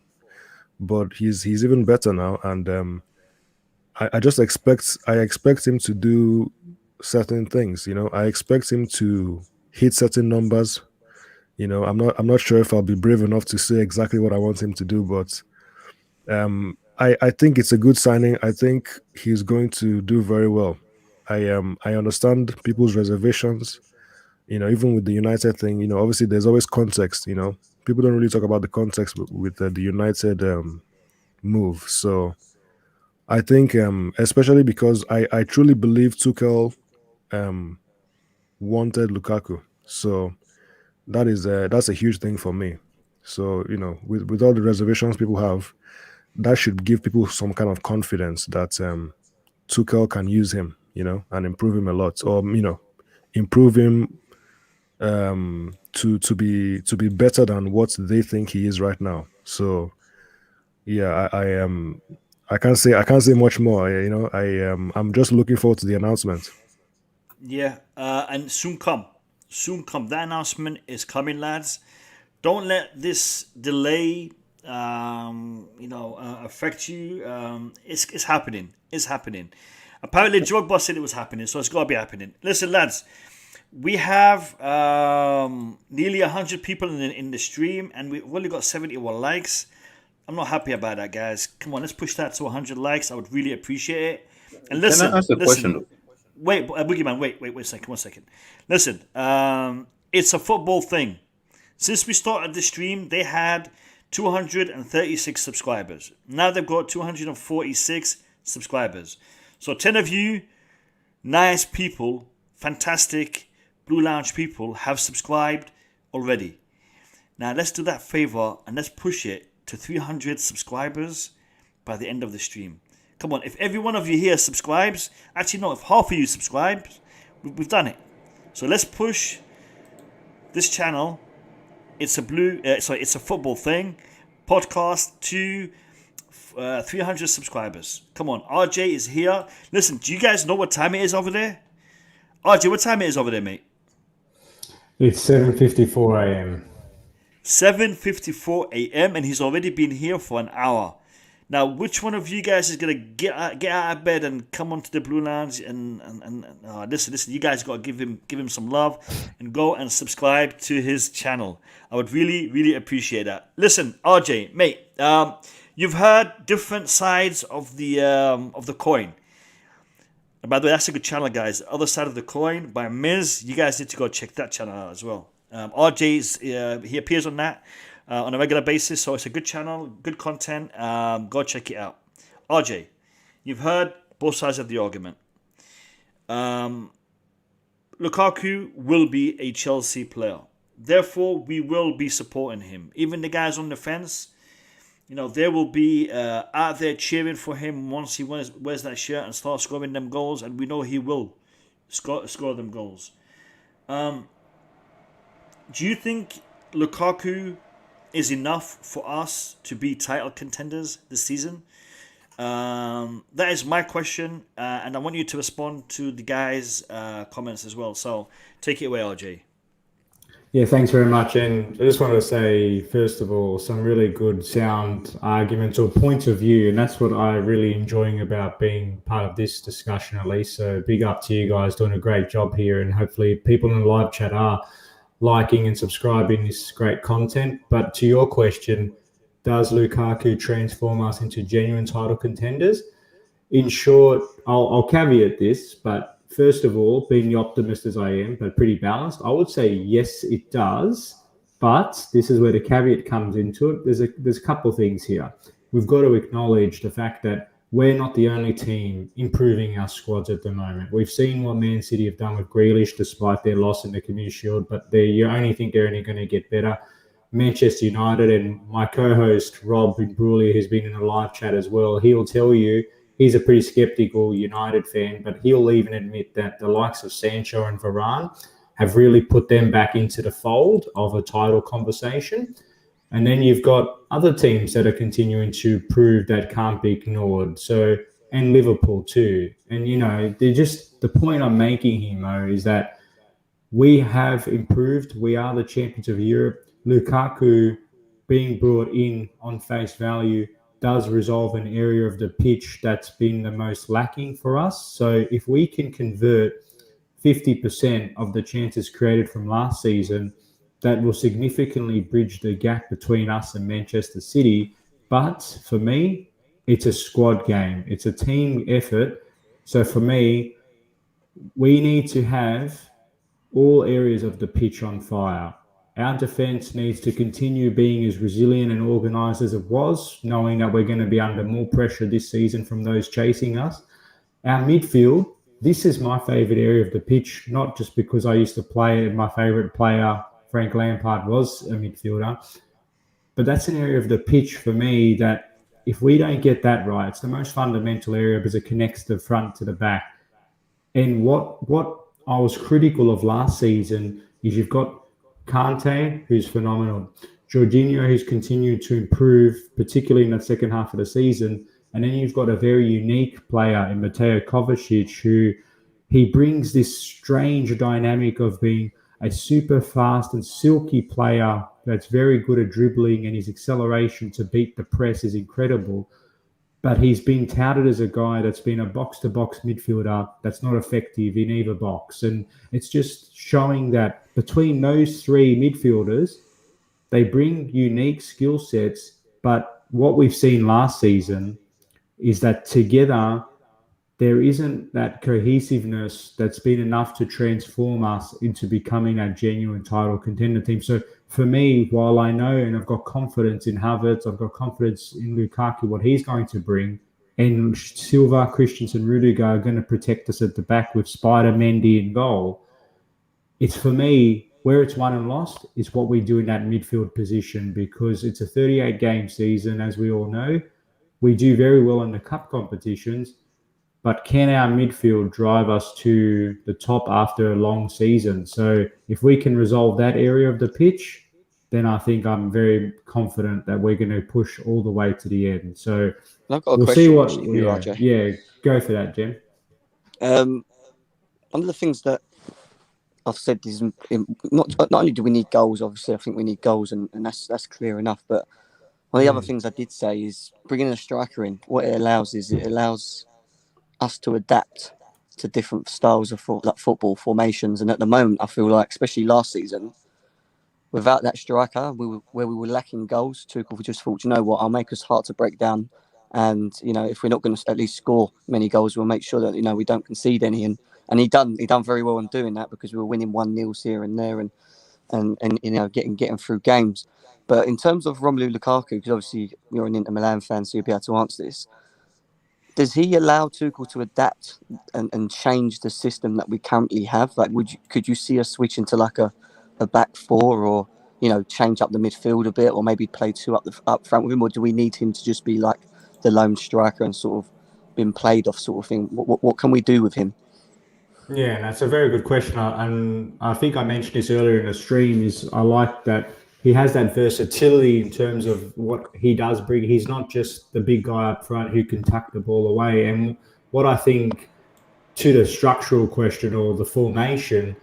but he's even better now. And I expect him to do certain things. I expect him to hit certain numbers. I'm not sure if I'll be brave enough to say exactly what I want him to do, but I think it's a good signing. I think he's going to do very well. I understand people's reservations. Even with the United thing, obviously there's always context. People don't really talk about the context with the United move. So I think, especially because I truly believe Tuchel wanted Lukaku. So that's a huge thing for me. So with all the reservations people have, that should give people some kind of confidence that Tuchel can use him, and improve him a lot, or improve him to be better than what they think he is right now. So yeah, I can't say much more. I'm just looking forward to the announcement. Yeah, and soon come. That announcement is coming, lads. Don't let this delay, affect you. It's happening. It's happening. Apparently, Drogba said it was happening, so it's got to be happening. Listen, lads, we have nearly 100 people in the stream, and we've only got 71 likes. I'm not happy about that, guys. Come on, let's push that to 100 likes. I would really appreciate it. And listen, Can I ask a question? Wait, Boogeyman, wait a second, 1 second. Listen, it's a football thing. Since we started the stream, they had 236 subscribers. Now they've got 246 subscribers. So 10 of you, nice people, fantastic. Blue Lounge people have subscribed already. Now let's do that favor and let's push it to 300 subscribers by the end of the stream. Come on, if every one of you here subscribes, actually no, if half of you subscribe, we've done it. So let's push this channel. It's a football thing podcast to 300 subscribers. Come on, RJ is here. Listen, do you guys know what time it is over there? RJ, what time it is over there, mate? It's 7:54 a.m. 7:54 a.m. and he's already been here for an hour. Now, which one of you guys is gonna get out of bed and come onto the Blue Lounge and listen? You guys gotta give him some love and go and subscribe to his channel. I would really appreciate that. Listen, RJ, mate, you've heard different sides of the coin. And by the way, that's a good channel, guys. The Other Side of the Coin by Miz. You guys need to go check that channel out as well. RJ's he appears on that on a regular basis, so it's a good channel, good content. Go check it out. RJ, you've heard both sides of the argument. Lukaku will be a Chelsea player, therefore we will be supporting him. Even the guys on the fence, they will be out there cheering for him once he wears that shirt and starts scoring them goals, and we know he will score them goals. Do you think Lukaku is enough for us to be title contenders this season? That is my question, and I want you to respond to the guys' comments as well. So take it away, RJ. Yeah, thanks very much. And I just wanted to say, first of all, some really good sound arguments or points of view. And that's what I'm really enjoying about being part of this discussion, at least. So big up to you guys, doing a great job here. And hopefully people in the live chat are liking and subscribing this great content. But to your question, does Lukaku transform us into genuine title contenders? In short, I'll caveat this, but first of all, being the optimist as I am, but pretty balanced, I would say yes, it does. But this is where the caveat comes into it. There's a couple of things here. We've got to acknowledge the fact that we're not the only team improving our squads at the moment. We've seen what Man City have done with Grealish despite their loss in the Community Shield, but you only think they're only going to get better. Manchester United, and my co-host Rob Bruley, who's been in the live chat as well, he'll tell you he's a pretty skeptical United fan, but he'll even admit that the likes of Sancho and Varane have really put them back into the fold of a title conversation. And then you've got other teams that are continuing to prove that can't be ignored. So, and Liverpool too. And, the point I'm making here, Mo, is that we have improved. We are the champions of Europe. Lukaku being brought in on face value does resolve an area of the pitch that's been the most lacking for us. So if we can convert 50% of the chances created from last season, that will significantly bridge the gap between us and Manchester City. But for me, it's a squad game. It's a team effort. So for me, we need to have all areas of the pitch on fire. Our defence needs to continue being as resilient and organised as it was, knowing that we're going to be under more pressure this season from those chasing us. Our midfield, this is my favourite area of the pitch, not just because I used to play it. My favourite player, Frank Lampard, was a midfielder. But that's an area of the pitch for me that if we don't get that right, it's the most fundamental area because it connects the front to the back. And what I was critical of last season is you've got Kante, who's phenomenal. Jorginho, who's continued to improve, particularly in the second half of the season. And then you've got a very unique player in Mateo Kovacic, who he brings this strange dynamic of being a super fast and silky player that's very good at dribbling, and his acceleration to beat the press is incredible. But he's been touted as a guy that's been a box-to-box midfielder that's not effective in either box. And it's just showing that between those three midfielders, they bring unique skill sets. But what we've seen last season is that together, there isn't that cohesiveness that's been enough to transform us into becoming a genuine title contender team. So for me, while I know and I've got confidence in Havertz, I've got confidence in Lukaku, what he's going to bring, and Silva, Christensen, Rudiger are going to protect us at the back with Spider, Mendy in goal. it's for me where it's won and lost is what we do in that midfield position, because it's a 38 game season, as we all know. We do very well in the cup competitions, but can our midfield drive us to the top after a long season? So if we can resolve that area of the pitch, then I think I'm very confident that we're going to push all the way to the end. So I've got a we'll see question what. actually for you, Yeah, RJ. yeah. Go for that, Jim. One of the things that I've said is not only do we need goals, obviously I think we need goals, and that's clear enough. But one of the other things I did say is bringing a striker in. What it allows us to adapt to different styles of football formations. And at the moment, I feel like, especially last season, without that striker, where we were lacking goals, Tuchel just thought, you know what, I'll make us hard to break down. And, if we're not going to at least score many goals, we'll make sure that, we don't concede any. And he done very well in doing that, because we were winning 1-0 here and there and getting through games. But in terms of Romelu Lukaku, because obviously you're an Inter Milan fan, so you'll be able to answer this. Does he allow Tuchel to adapt and change the system that we currently have? Like, could you see us switch into like a back four, or change up the midfield a bit, or maybe play two up front with him, or do we need him to just be like the lone striker and sort of been played off sort of thing? What can we do with him? Yeah, that's a very good question. And I think I mentioned this earlier in the stream, is I like that he has that versatility in terms of what he does bring. He's not just the big guy up front who can tuck the ball away. And what I think, to the structural question or the formation,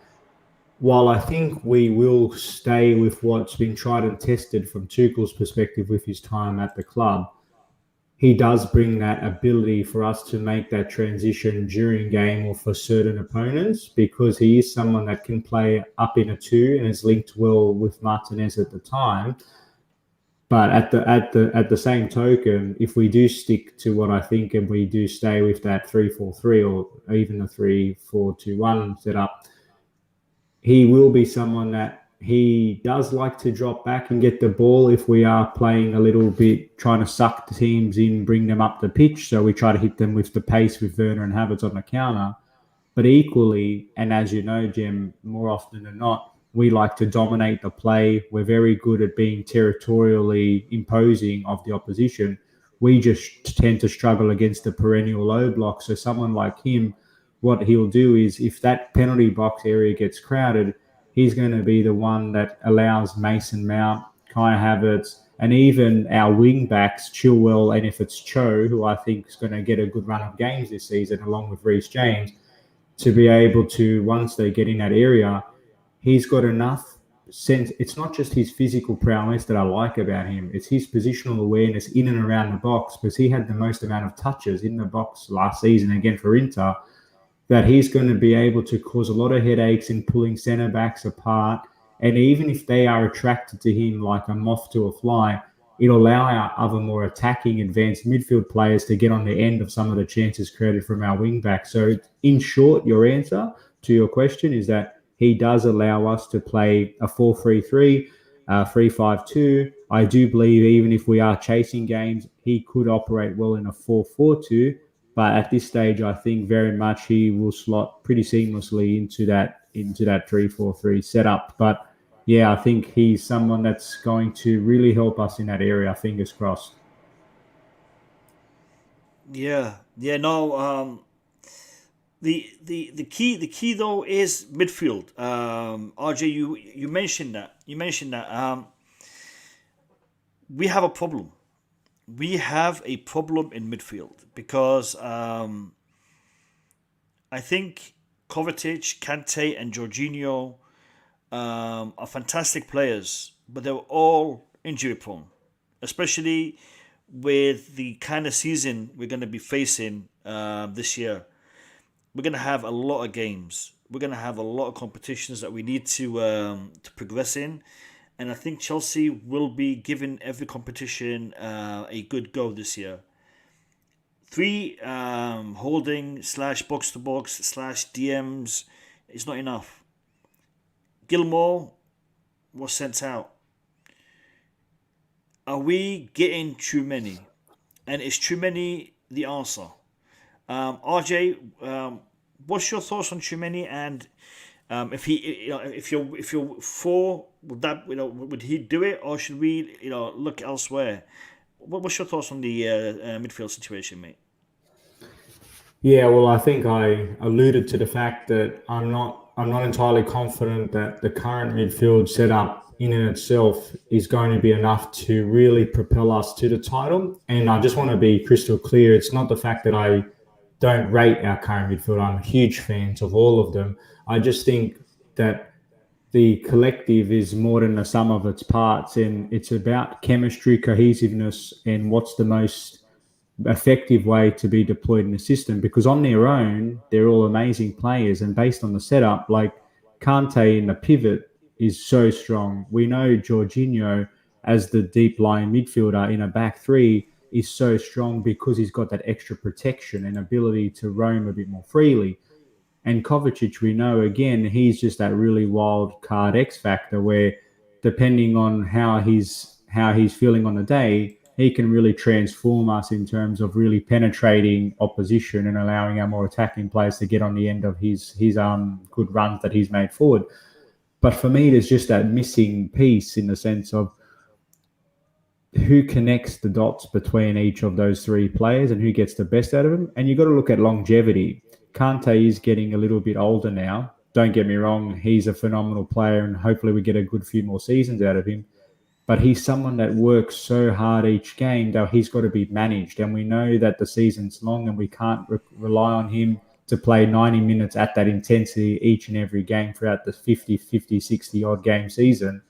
while I think we will stay with what's been tried and tested from Tuchel's perspective with his time at the club, he does bring that ability for us to make that transition during game or for certain opponents, because he is someone that can play up in a two and is linked well with Martinez at the time. But at the same token, if we do stick to what I think, and we do stay with that 3-4-3 or even a 3-4-2-1 setup, he will be someone that he does like to drop back and get the ball if we are playing a little bit, trying to suck the teams in, bring them up the pitch. So we try to hit them with the pace with Werner and Havertz on the counter. But equally, and as you know, Jim, more often than not, we like to dominate the play. We're very good at being territorially imposing of the opposition. We just tend to struggle against the perennial low block. So someone like him, what he'll do is, if that penalty box area gets crowded, he's going to be the one that allows Mason Mount, Kai Havertz, and even our wing backs, Chilwell, and if it's Cho, who I think is going to get a good run of games this season, along with Reece James, to be able to, once they get in that area, he's got enough sense. It's not just his physical prowess that I like about him. It's his positional awareness in and around the box, because he had the most amount of touches in the box last season, again for Inter, that he's going to be able to cause a lot of headaches in pulling centre backs apart. And even if they are attracted to him like a moth to a fly, it'll allow our other more attacking advanced midfield players to get on the end of some of the chances created from our wing back. So in short, your answer to your question is that he does allow us to play a 4-3-3, 3-5-2. I do believe even if we are chasing games, he could operate well in a 4-4-2. But at this stage, I think very much he will slot pretty seamlessly into that 3-4-3 setup. But yeah, I think he's someone that's going to really help us in that area. Fingers crossed. Yeah, yeah, no. The key though is midfield. RJ, you mentioned that. We have a problem. We have a problem in midfield because I think Kovacic, Kante, and Jorginho are fantastic players, but they're all injury prone, especially with the kind of season we're going to be facing this year. We're going to have a lot of games. We're going to have a lot of competitions that we need to progress in. And I think Chelsea will be giving every competition a good go this year. 3 holding / box to box / DMs is not enough. Gilmore was sent out. Are we getting too many? And is too many the answer? RJ, what's your thoughts on Tchouameni, and If he, if you're for, would he do it, or should we, look elsewhere? What's your thoughts on the midfield situation, mate? Yeah, well, I think I alluded to the fact that I'm not entirely confident that the current midfield setup in and itself is going to be enough to really propel us to the title. And I just want to be crystal clear. It's not the fact that I don't rate our current midfield. I'm huge fans of all of them. I just think that the collective is more than the sum of its parts, and it's about chemistry, cohesiveness, and what's the most effective way to be deployed in the system. Because on their own, they're all amazing players, and based on the setup, like Kante in the pivot is so strong. We know Jorginho as the deep lying midfielder in a back three is so strong because he's got that extra protection and ability to roam a bit more freely. And Kovacic, we know again, he's just that really wild card X factor where, depending on how he's feeling on the day, he can really transform us in terms of really penetrating opposition and allowing our more attacking players to get on the end of his good runs that he's made forward. But for me, there's just that missing piece in the sense of who connects the dots between each of those three players and who gets the best out of them. And you've got to look at longevity. Kante is getting a little bit older now. Don't get me wrong, he's a phenomenal player, and hopefully we get a good few more seasons out of him. But he's someone that works so hard each game that he's got to be managed. And we know that the season's long and we can't rely on him to play 90 minutes at that intensity each and every game throughout the 50, 60 odd game season.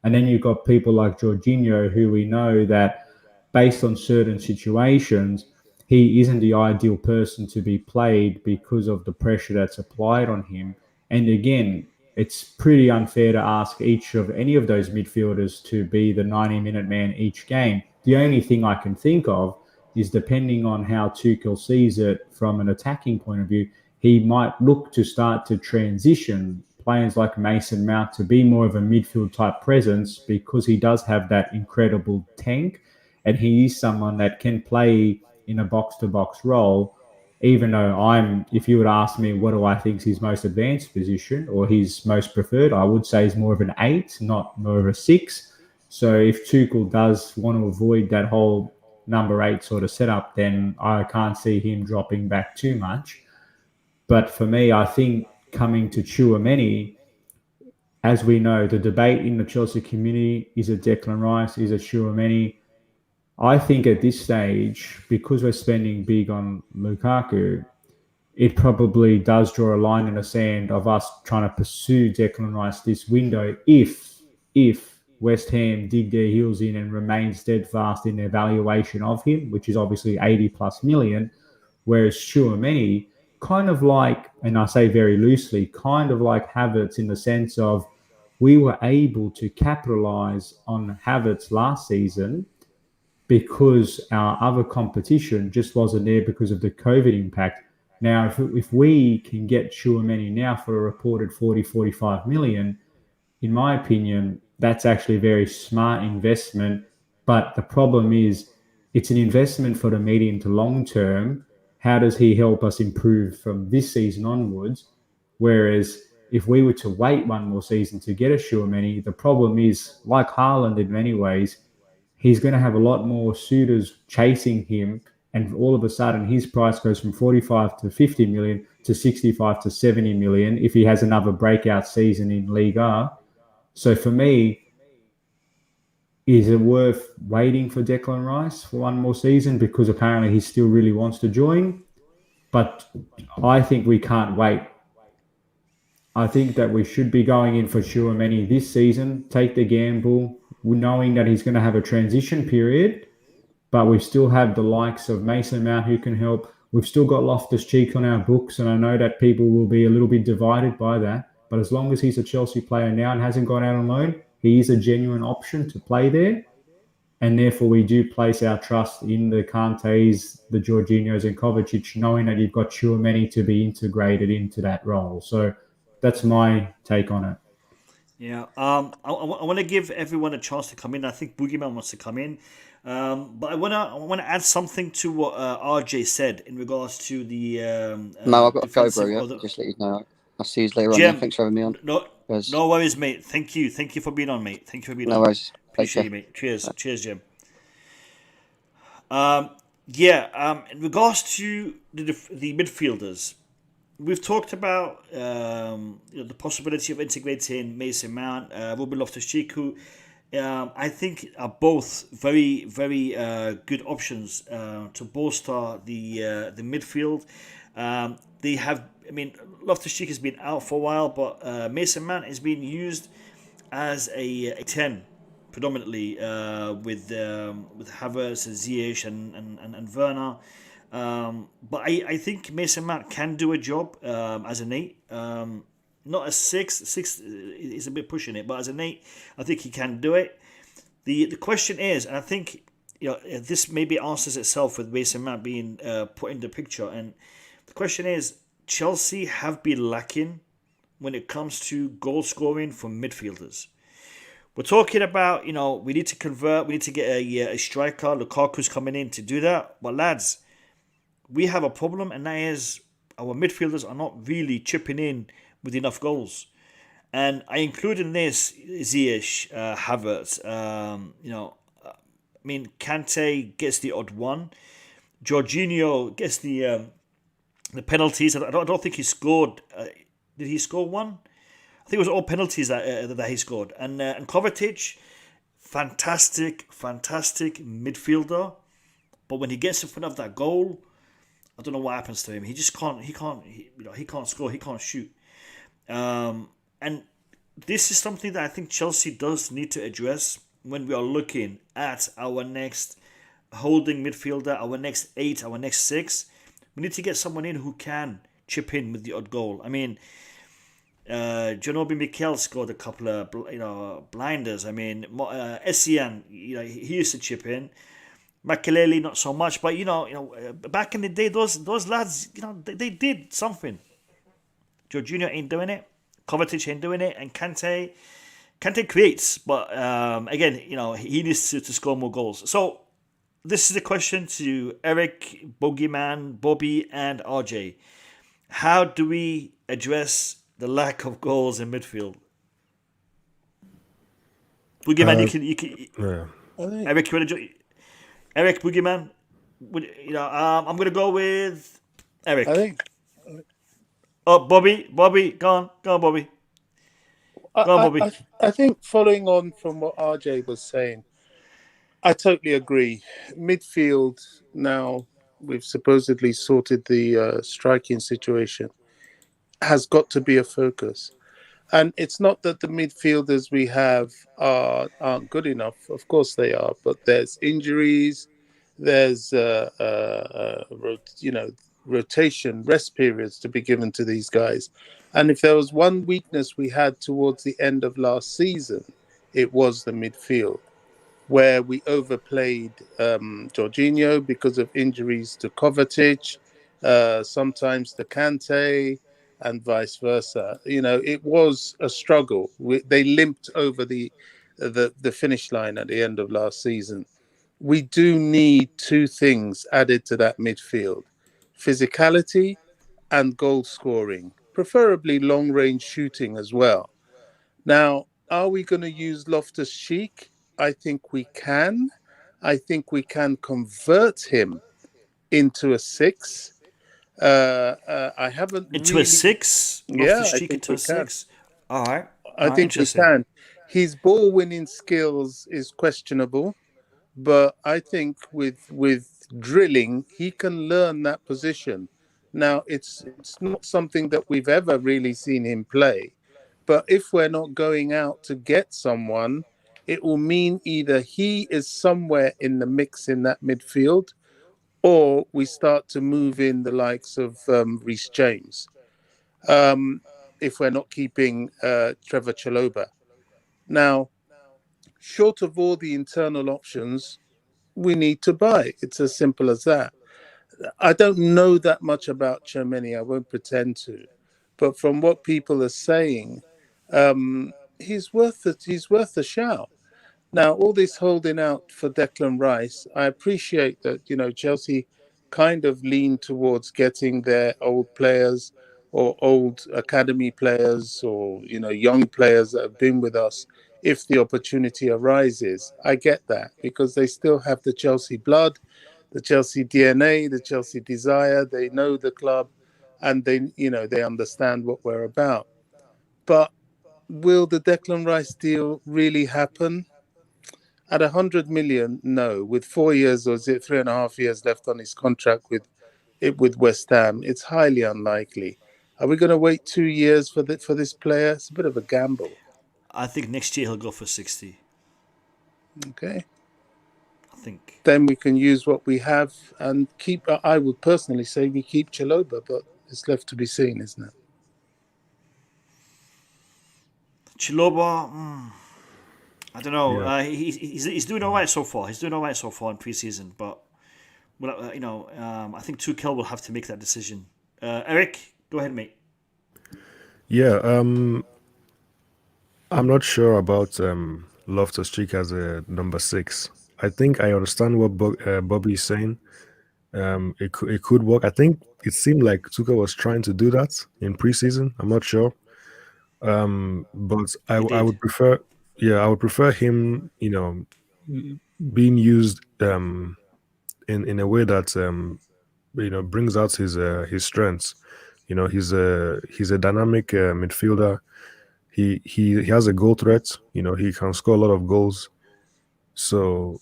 And then you've got people like Jorginho, who we know that based on certain situations, he isn't the ideal person to be played because of the pressure that's applied on him. And again, it's pretty unfair to ask each of any of those midfielders to be the 90-minute man each game. The only thing I can think of is, depending on how Tuchel sees it from an attacking point of view, he might look to start to transition players like Mason Mount to be more of a midfield type presence, because he does have that incredible tank and he is someone that can play in a box-to-box role. Even though if you would ask me what do I think is his most advanced position or his most preferred, I would say he's more of an 8, not more of a 6. So if Tuchel does want to avoid that whole number 8 sort of setup, then I can't see him dropping back too much. But for me, I think coming to Tchouaméni, as we know, the debate in the Chelsea community, is it Declan Rice, is it Tchouaméni? I think at this stage, because we're spending big on Lukaku, it probably does draw a line in the sand of us trying to pursue Declan Rice this window if West Ham dig their heels in and remain steadfast in their valuation of him, which is obviously 80 plus million, whereas Tchouaméni, kind of like, and I say very loosely, kind of like Havertz in the sense of we were able to capitalise on Havertz last season because our other competition just wasn't there because of the COVID impact. Now, if we can get Tchouaméni now for a reported 40, 45 million, in my opinion, that's actually a very smart investment. But the problem is, it's an investment for the medium to long term. How does he help us improve from this season onwards? Whereas if we were to wait one more season to get a Tchouaméni, the problem is, like Haaland in many ways, he's going to have a lot more suitors chasing him. And all of a sudden, his price goes from 45 to 50 million to 65 to 70 million if he has another breakout season in Liga. So for me, is it worth waiting for Declan Rice for one more season? Because apparently he still really wants to join. But I think we can't wait. I think that we should be going in for Tchouaméni this season, take the gamble, knowing that he's going to have a transition period, but we still have the likes of Mason Mount who can help. We've still got Loftus-Cheek on our books, and I know that people will be a little bit divided by that. But as long as he's a Chelsea player now and hasn't gone out on loan, he is a genuine option to play there. And therefore, we do place our trust in the Kantes, the Jorginhos and Kovacic, knowing that you've got Tchouaméni to be integrated into that role. So that's my take on it. Yeah, I want to give everyone a chance to come in. I think Boogeyman wants to come in, but I want to add something to what RJ said in regards to the No, I've got to go, bro. defensive. Yeah? Just let you know. I'll see you later on. Yeah, Jim, thanks for having me on. no, Cheers. no worries, mate. Thank you for being on, mate. Thank you for being No on. worries. Take Appreciate care. you, mate. Cheers, Jim. In regards to the midfielders, we've talked about the possibility of integrating Mason Mount, Ruben Loftus-Cheek, who I think are both very, very good options to bolster the midfield. They have, I mean, Loftus-Cheek has been out for a while, but Mason Mount has been used as a 10 predominantly with Havertz and Ziyech and Werner. But I think Mason Mount can do a job as an 8. Not a 6. 6 is a bit pushing it, but as an 8, I think he can do it. The question is, and I think this maybe answers itself with Mason Mount being put in the picture. And the question is, Chelsea have been lacking when it comes to goal scoring from midfielders. We're talking about, we need to convert, we need to get a striker. Lukaku's coming in to do that. But lads, we have a problem, and that is our midfielders are not really chipping in with enough goals. And I include in this Ziyech, Havertz. Kante gets the odd one. Jorginho gets the penalties. I don't think he scored. Did he score one? I think it was all penalties that he scored. And Kovacic, fantastic midfielder. But when he gets in front of that goal, I don't know what happens to him. He just can't. He can't score. He can't shoot. And this is something that I think Chelsea does need to address when we are looking at our next holding midfielder, our next 8, our next 6. We need to get someone in who can chip in with the odd goal. I mean, Janobi Mikel scored a couple of blinders. I mean, Essien, he used to chip in. Makelele not so much, but back in the day, those lads, they did something. Jorginho ain't doing it. Kovacic ain't doing it, and Kante creates, but again, he needs to score more goals. So this is a question to Eric, Bogeyman, Bobby, and RJ. How do we address the lack of goals in midfield? Boogeyman, you can. Yeah. Eric, you want to? Eric, Boogeyman. I'm gonna go with Eric. I think. Oh, Bobby, go on, Bobby. Bobby. I think following on from what RJ was saying, I totally agree. Midfield, now we've supposedly sorted the striking situation, has got to be a focus. And it's not that the midfielders we have aren't good enough. Of course they are, but there's injuries, there's rotation, rest periods to be given to these guys. And if there was one weakness we had towards the end of last season, it was the midfield, where we overplayed Jorginho because of injuries to Kovacic, sometimes to Kante, and vice versa. It was a struggle. They limped over the finish line at the end of last season. We do need 2 things added to that midfield: physicality and goal scoring, preferably long-range shooting as well. Now, are we going to use Loftus-Cheek? I think we can. I think we can convert him into a 6. I haven't into really... a 6. Yeah, I Cheek think into we a can. 6. All right. I think we can. His ball-winning skills is questionable, but I think with drilling, he can learn that position. Now, it's not something that we've ever really seen him play, but if we're not going out to get someone, it will mean either he is somewhere in the mix in that midfield, or we start to move in the likes of Reece James, if we're not keeping Trevor Chalobah. Now, short of all the internal options, we need to buy. It's as simple as that. I don't know that much about Tchouaméni. I won't pretend to, but from what people are saying, he's worth a shout. Now, all this holding out for Declan Rice, I appreciate that. Chelsea kind of lean towards getting their old players or old academy players or young players that have been with us if the opportunity arises. I get that because they still have the Chelsea blood, the Chelsea DNA, the Chelsea desire. They know the club, and they understand what we're about. But will the Declan Rice deal really happen? At 100 million, no. With 4 years, or is it 3.5 years left on his contract with West Ham, it's highly unlikely. Are we going to wait 2 years for this player? It's a bit of a gamble. I think next year he'll go for 60. Okay. I think. Then we can use what we have and keep. I would personally say we keep Chalobah, but it's left to be seen, isn't it? Chiloba, I don't know. Yeah. He's doing all right so far. He's doing all right so far in preseason, but I think Tuchel will have to make that decision. Eric, go ahead, mate. Yeah, I'm not sure about Loftus-Cheek as a number 6. I think I understand what Bobby is saying. It could work. I think it seemed like Tuchel was trying to do that in preseason. I'm not sure, but I would prefer. Yeah, I would prefer him. Being used in a way that brings out his strengths. He's a dynamic midfielder. He has a goal threat. He can score a lot of goals. So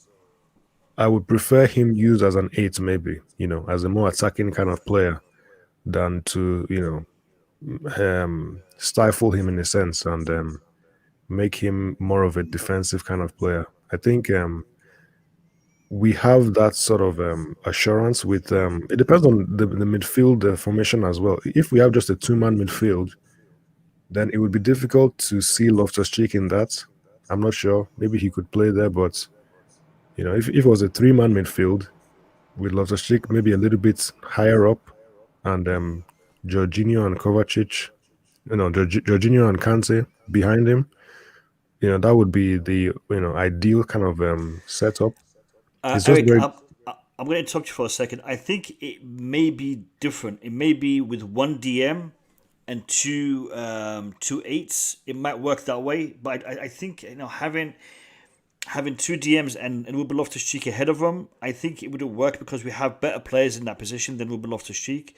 I would prefer him used as an 8, maybe, as a more attacking kind of player than to, stifle him in a sense and make him more of a defensive kind of player. I think we have that sort of assurance with it depends on the midfield formation as well. If we have just a 2-man midfield, then it would be difficult to see Loftus-Cheek in that. I'm not sure. Maybe he could play there, but if it was a 3-man midfield with Loftus-Cheek maybe a little bit higher up, and Jorginho and Kovacic, Jorginho and Kante behind him, that would be the ideal kind of setup. It's just Eric, very I'm going to interrupt you for a second. I think it may be different. It may be with one DM and two 8s. It might work that way, but I think having two DMs and Ruben Loftus-Cheek ahead of them, I think it wouldn't work because we have better players in that position than Ruben Loftus-Cheek.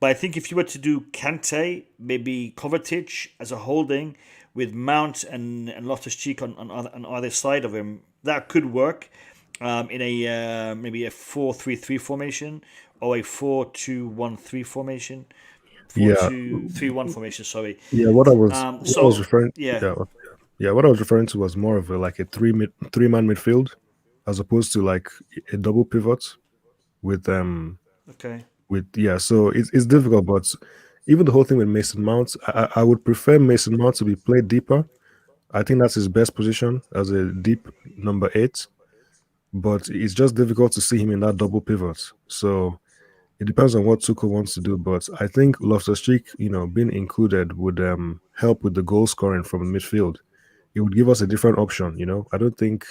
But I think if you were to do Kante, maybe Kovacic as a holding with Mount and Loftus-Cheek on either side of him, that could work in a maybe a 4-3-3 formation or a 4-2-1-3 formation. 4-2-3-1 formation. Sorry. Yeah, what I was referring. Yeah. Yeah, what I was referring to was more of like a three-man midfield, as opposed to like a double pivot with Okay. So it's difficult, but even the whole thing with Mason Mount, I would prefer Mason Mount to be played deeper. I think that's his best position as a deep number 8, but it's just difficult to see him in that double pivot. So it depends on what Tuchel wants to do, but I think Loftus-Cheek, being included would help with the goal scoring from the midfield. It would give us a different option. I don't think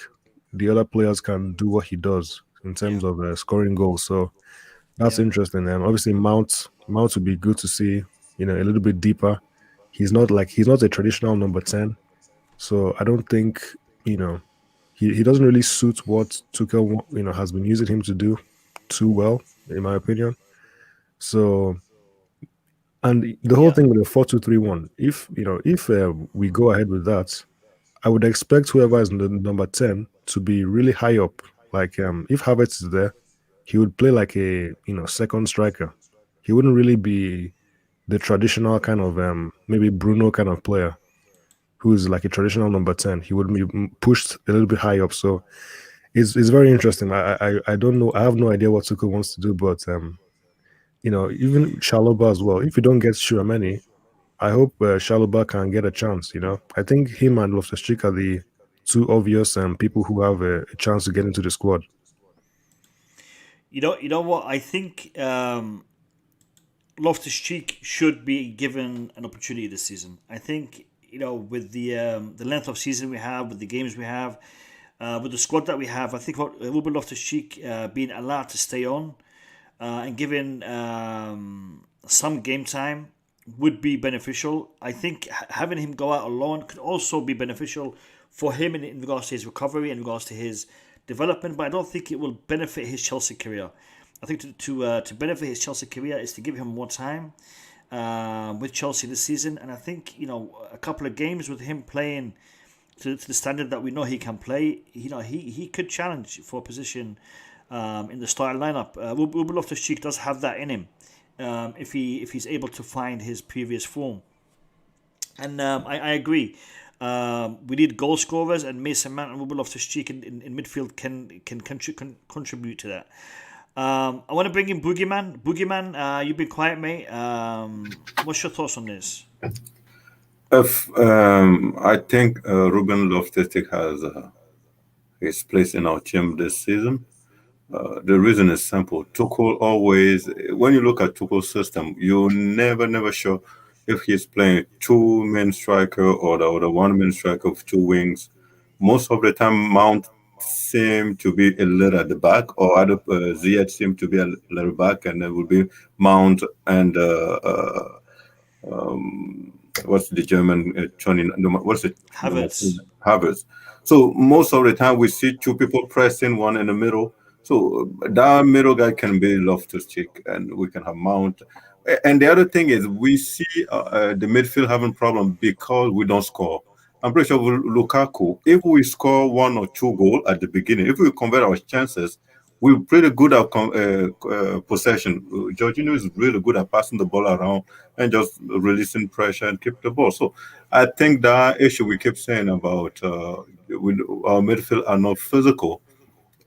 the other players can do what he does in terms of scoring goals. So that's interesting. Obviously, Mount would be good to see. A little bit deeper. He's not a traditional number 10. So I don't think he doesn't really suit what Tuchel has been using him to do too well, in my opinion. So, and the whole thing with the 4-2-3-1, if we go ahead with that, I would expect whoever is in the number 10 to be really high up. Like if Havertz is there, he would play like a second striker. He wouldn't really be the traditional kind of maybe Bruno kind of player who's like a traditional number 10. He would be pushed a little bit high up. So it's very interesting. I don't know. I have no idea what Tuchel wants to do, but even Chalobah as well. If you don't get Tchouaméni, I hope Chalobah can get a chance. I think him and Loftus-Cheek are the two obvious people who have a chance to get into the squad. You know what? I think Loftus-Cheek should be given an opportunity this season. I think with the length of season we have, with the games we have, with the squad that we have, I think Ruben Loftus-Cheek being allowed to stay on and given some game time would be beneficial. I think having him go out alone could also be beneficial for him in regards to his recovery, in regards to his development. But I don't think it will benefit his Chelsea career. I think to benefit his Chelsea career is to give him more time with Chelsea this season. And I think a couple of games with him playing to the standard that we know he can play, he could challenge for a position in the starting lineup. Ruben Loftus-Cheek does have that in him. If he's able to find his previous form. And I agree. We need goal scorers, and Mason Mount and Ruben Loftus-Cheek in midfield can contribute to that. I want to bring in Boogeyman. Boogeyman, you've been quiet, mate. What's your thoughts on this? I think Ruben Loftus-Cheek has his place in our team this season. The reason is simple. Tuchel always, when you look at Tuchel's system, you're never sure if he's playing two-man striker or the one-man striker with two wings. Most of the time, Mount seem to be a little at the back, or other Ziyech seem to be a little back, and there will be Mount and what's the German Johnny? What's it? Havertz. So most of the time, we see two people pressing, one in the middle. So that middle guy can be Loftus-Cheek, and we can have Mount. And the other thing is, we see the midfield having problem because we don't score. I'm pretty sure with Lukaku, if we score one or two goals at the beginning, if we convert our chances, we're pretty good at possession. Jorginho is really good at passing the ball around and just releasing pressure and keep the ball. So I think that issue we keep saying about our midfield are not physical.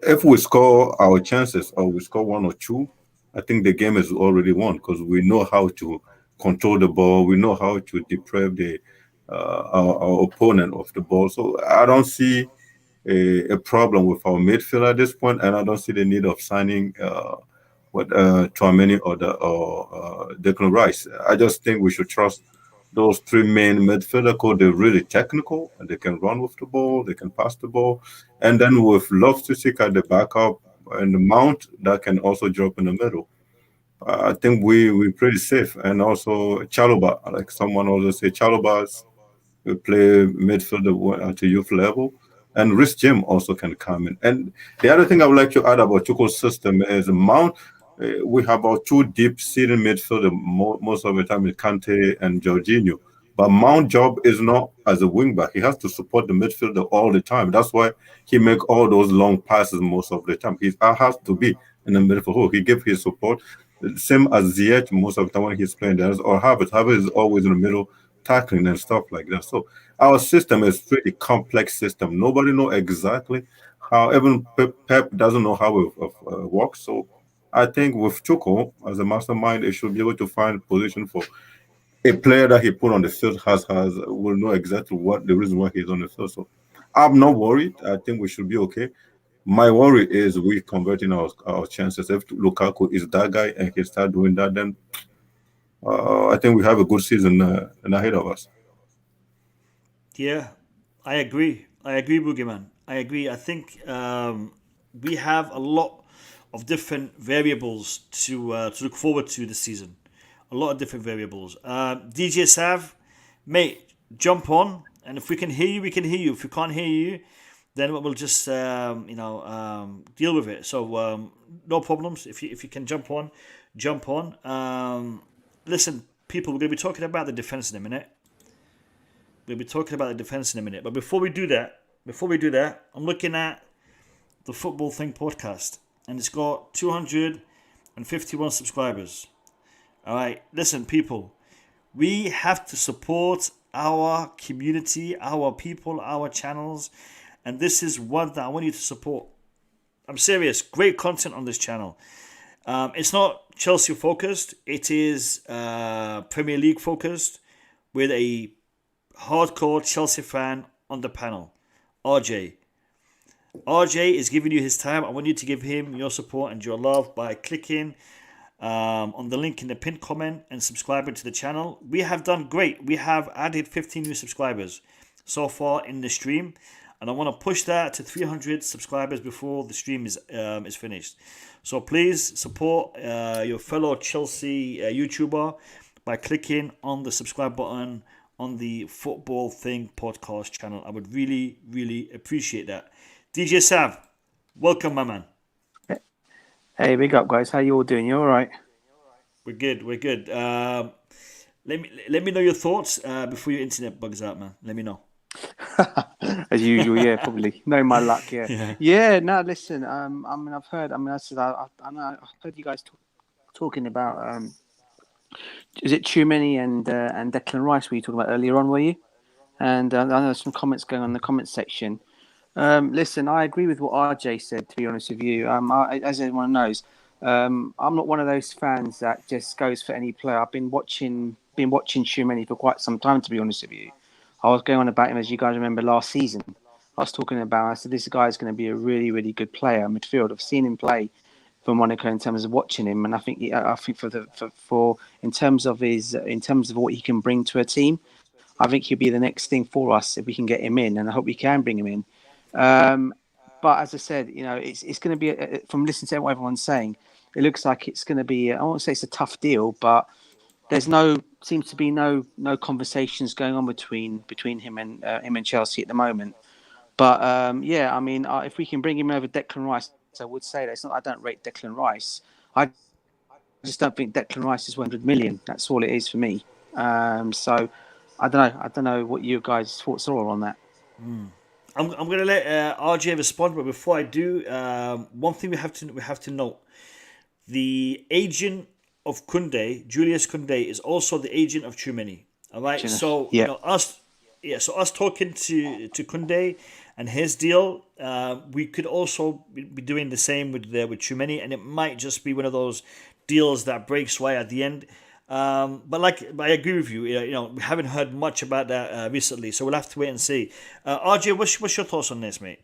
If we score our chances or we score one or two, I think the game is already won because we know how to control the ball. We know how to deprive our opponent of the ball. So I don't see a problem with our midfield at this point, and I don't see the need of signing Tchouaméni or Declan Rice. I just think we should trust those three main midfielders because they're really technical and they can run with the ball, they can pass the ball. And then with Loftus-Cheek at the backup and the Mount, that can also drop in the middle. I think we're pretty safe. And also Chalobah, like someone also say, Chalobah's play midfielder at the youth level. And Rhys James also can come in. And the other thing I would like to add about Tuchel's system is Mount. We have our two deep-seated midfielders most of the time with Kante and Jorginho. But Mount's job is not as a wing-back. He has to support the midfielder all the time. That's why he make all those long passes most of the time. He has to be in the midfield. He gives his support. Same as Ziyech most of the time when he's playing there. Or Havertz. Havertz is always in the middle tackling and stuff like that. So our system is pretty complex system. Nobody know exactly how. Even Pep doesn't know how it works. So I think with Tuchel as a mastermind, he should be able to find position for a player that he put on the field will know exactly what the reason why he's on the field. So I'm not worried. I think we should be okay. My worry is we converting our chances. If Lukaku is that guy and he start doing that, then I think we have a good season ahead of us. Yeah, I agree. Boogeyman. I agree. I think we have a lot of different variables to look forward to this season. A lot of different variables. DJ Sav, mate, jump on, and if we can hear you, we can hear you. If we can't hear you, then we'll just deal with it. So no problems. If you can jump on, jump on. Listen, people, we're going to be talking about the defense in a minute. But before we do that, I'm looking at the Football Thing podcast, and it's got 251 subscribers. All right, listen, people, we have to support our community, our people, our channels, and this is one that I want you to support. I'm serious. Great content on this channel. It's not Chelsea focused. It is Premier League focused with a hardcore Chelsea fan on the panel. RJ is giving you his time. I want you to give him your support and your love by clicking on the link in the pinned comment and subscribing to the channel. We have done great. We have added 15 new subscribers so far in the stream, and I want to push that to 300 subscribers before the stream is finished. So please support your fellow Chelsea YouTuber by clicking on the subscribe button on the Football Thing podcast channel. I would really, really appreciate that. DJ Sav, welcome, my man. Hey, big up, guys. How you all doing? You all right? We're good. We're good. Let me know your thoughts before your internet bugs out, man. Let me know. As usual, yeah, probably. Know my luck, yeah. Yeah. Yeah, no, listen. I mean, I've heard. I mean, I heard you guys talking about. Is it Tchouaméni and Declan Rice? Were you talking about earlier on? Were you? And I know some comments going on in the comments section. Listen, I agree with what RJ said. To be honest with you, as everyone knows, I'm not one of those fans that just goes for any player. I've been watching Tchouaméni for quite some time. To be honest with you, I was going on about him, as you guys remember, last season. I was talking about. I said this guy is going to be a really, really good player in midfield. I've seen him play for Monaco in terms of watching him, and I think for in terms of what he can bring to a team, I think he'll be the next thing for us if we can get him in, and I hope we can bring him in. But as I said, it's going to be from listening to what everyone's saying, it looks like it's going to be. I won't say it's a tough deal, but seems to be no conversations going on between him and Chelsea at the moment. But yeah, I mean, if we can bring him over Declan Rice, I would say that it's not. I don't rate Declan Rice. I just don't think Declan Rice is 100 million. That's all it is for me. So I don't know what you guys' thoughts are on that. I'm going to let RJ respond, but before I do, one thing we have to note: the agent of Koundé, Julius Koundé, is also the agent of Tchouaméni. All right, so yeah. us talking to Koundé and his deal, we could also be doing the same with Tchouaméni, and it might just be one of those deals that breaks right at the end. But I agree with you. We haven't heard much about that recently, so we'll have to wait and see. RJ, what's your thoughts on this, mate?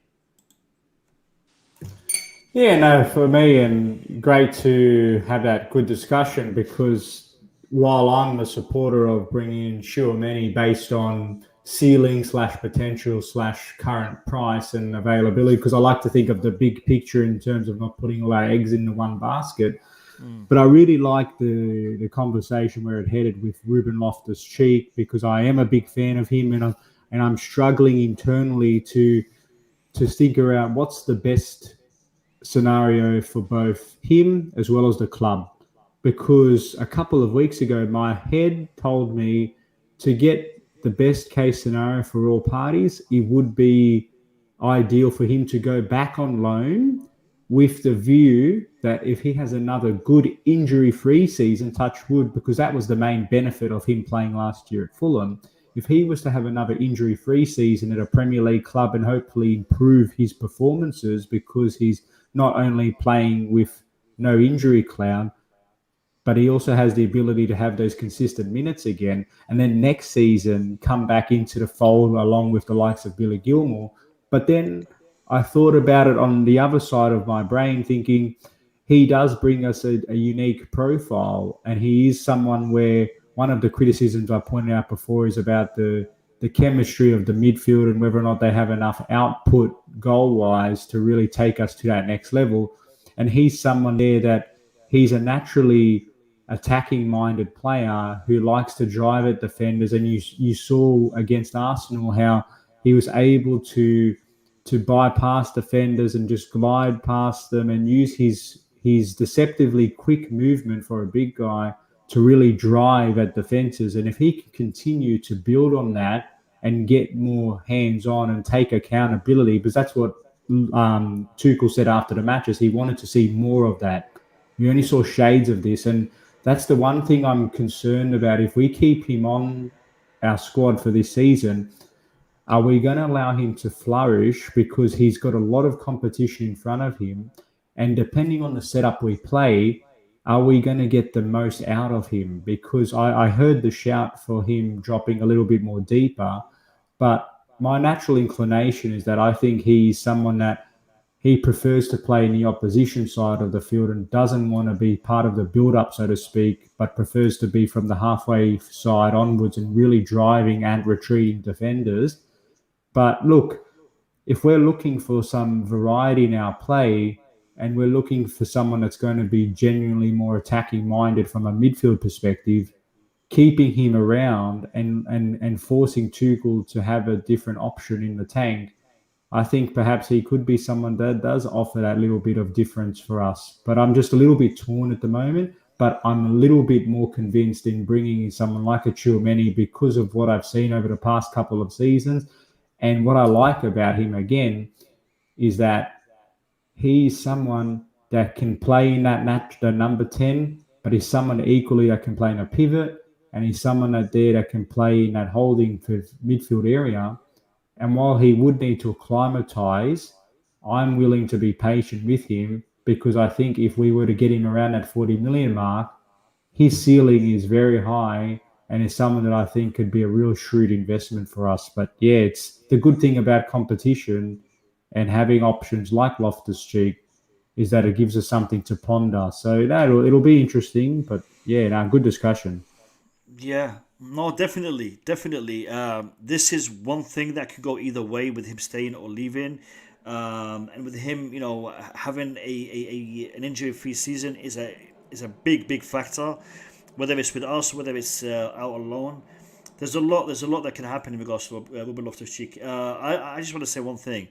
Yeah, no, for me, and great to have that good discussion, because while I'm a supporter of bringing in Tchouaméni based on ceiling / potential / current price and availability, because I like to think of the big picture in terms of not putting all our eggs into one basket. But I really like the conversation where it headed with Ruben Loftus-Cheek, because I am a big fan of him, and I'm struggling internally to figure out what's the best scenario for both him as well as the club. Because a couple of weeks ago, my head told me to get the best case scenario for all parties, it would be ideal for him to go back on loan, with the view that if he has another good injury-free season, touch wood, because that was the main benefit of him playing last year at Fulham. If he was to have another injury-free season at a Premier League club and hopefully improve his performances, because he's not only playing with no injury cloud, but he also has the ability to have those consistent minutes again, and then next season come back into the fold along with the likes of Billy Gilmore. But then I thought about it on the other side of my brain, thinking he does bring us a unique profile, and he is someone where one of the criticisms I pointed out before is about the chemistry of the midfield and whether or not they have enough output goal-wise to really take us to that next level. And he's someone there that he's a naturally attacking-minded player who likes to drive at defenders. And you saw against Arsenal how he was able to bypass defenders and just glide past them and use his deceptively quick movement for a big guy to really drive at defenses. And if he can continue to build on that and get more hands-on and take accountability, because that's what Tuchel said after the matches, he wanted to see more of that. We only saw shades of this, and that's the one thing I'm concerned about. If we keep him on our squad for this season, are we going to allow him to flourish? Because he's got a lot of competition in front of him, and depending on the setup we play, are we going to get the most out of him? Because I heard the shout for him dropping a little bit more deeper, but my natural inclination is that I think he's someone that he prefers to play in the opposition side of the field and doesn't want to be part of the build-up, so to speak, but prefers to be from the halfway side onwards and really driving and retreating defenders. But look, if we're looking for some variety in our play, and we're looking for someone that's going to be genuinely more attacking minded from a midfield perspective, keeping him around and forcing Tuchel to have a different option in the tank, I think perhaps he could be someone that does offer that little bit of difference for us. But I'm just a little bit torn at the moment. But I'm a little bit more convinced in bringing in someone like a Tchouaméni because of what I've seen over the past couple of seasons. And what I like about him again is that he's someone that can play in the number 10, but he's someone equally that can play in a pivot, and he's someone that can play in that holding for midfield area. And while he would need to acclimatise, I'm willing to be patient with him because I think if we were to get him around that 40 million mark, his ceiling is very high and is someone that I think could be a real shrewd investment for us. But yeah, it's the good thing about competition and having options like Loftus-Cheek is that it gives us something to ponder. So it'll be interesting, but yeah, good discussion. Yeah, no, definitely, definitely. This is one thing that could go either way with him staying or leaving. And with him, having an injury-free season is a big factor. Whether it's with us, whether it's out alone, there's a lot that can happen in regards to Ruben Loftus-Cheek. I just want to say one thing.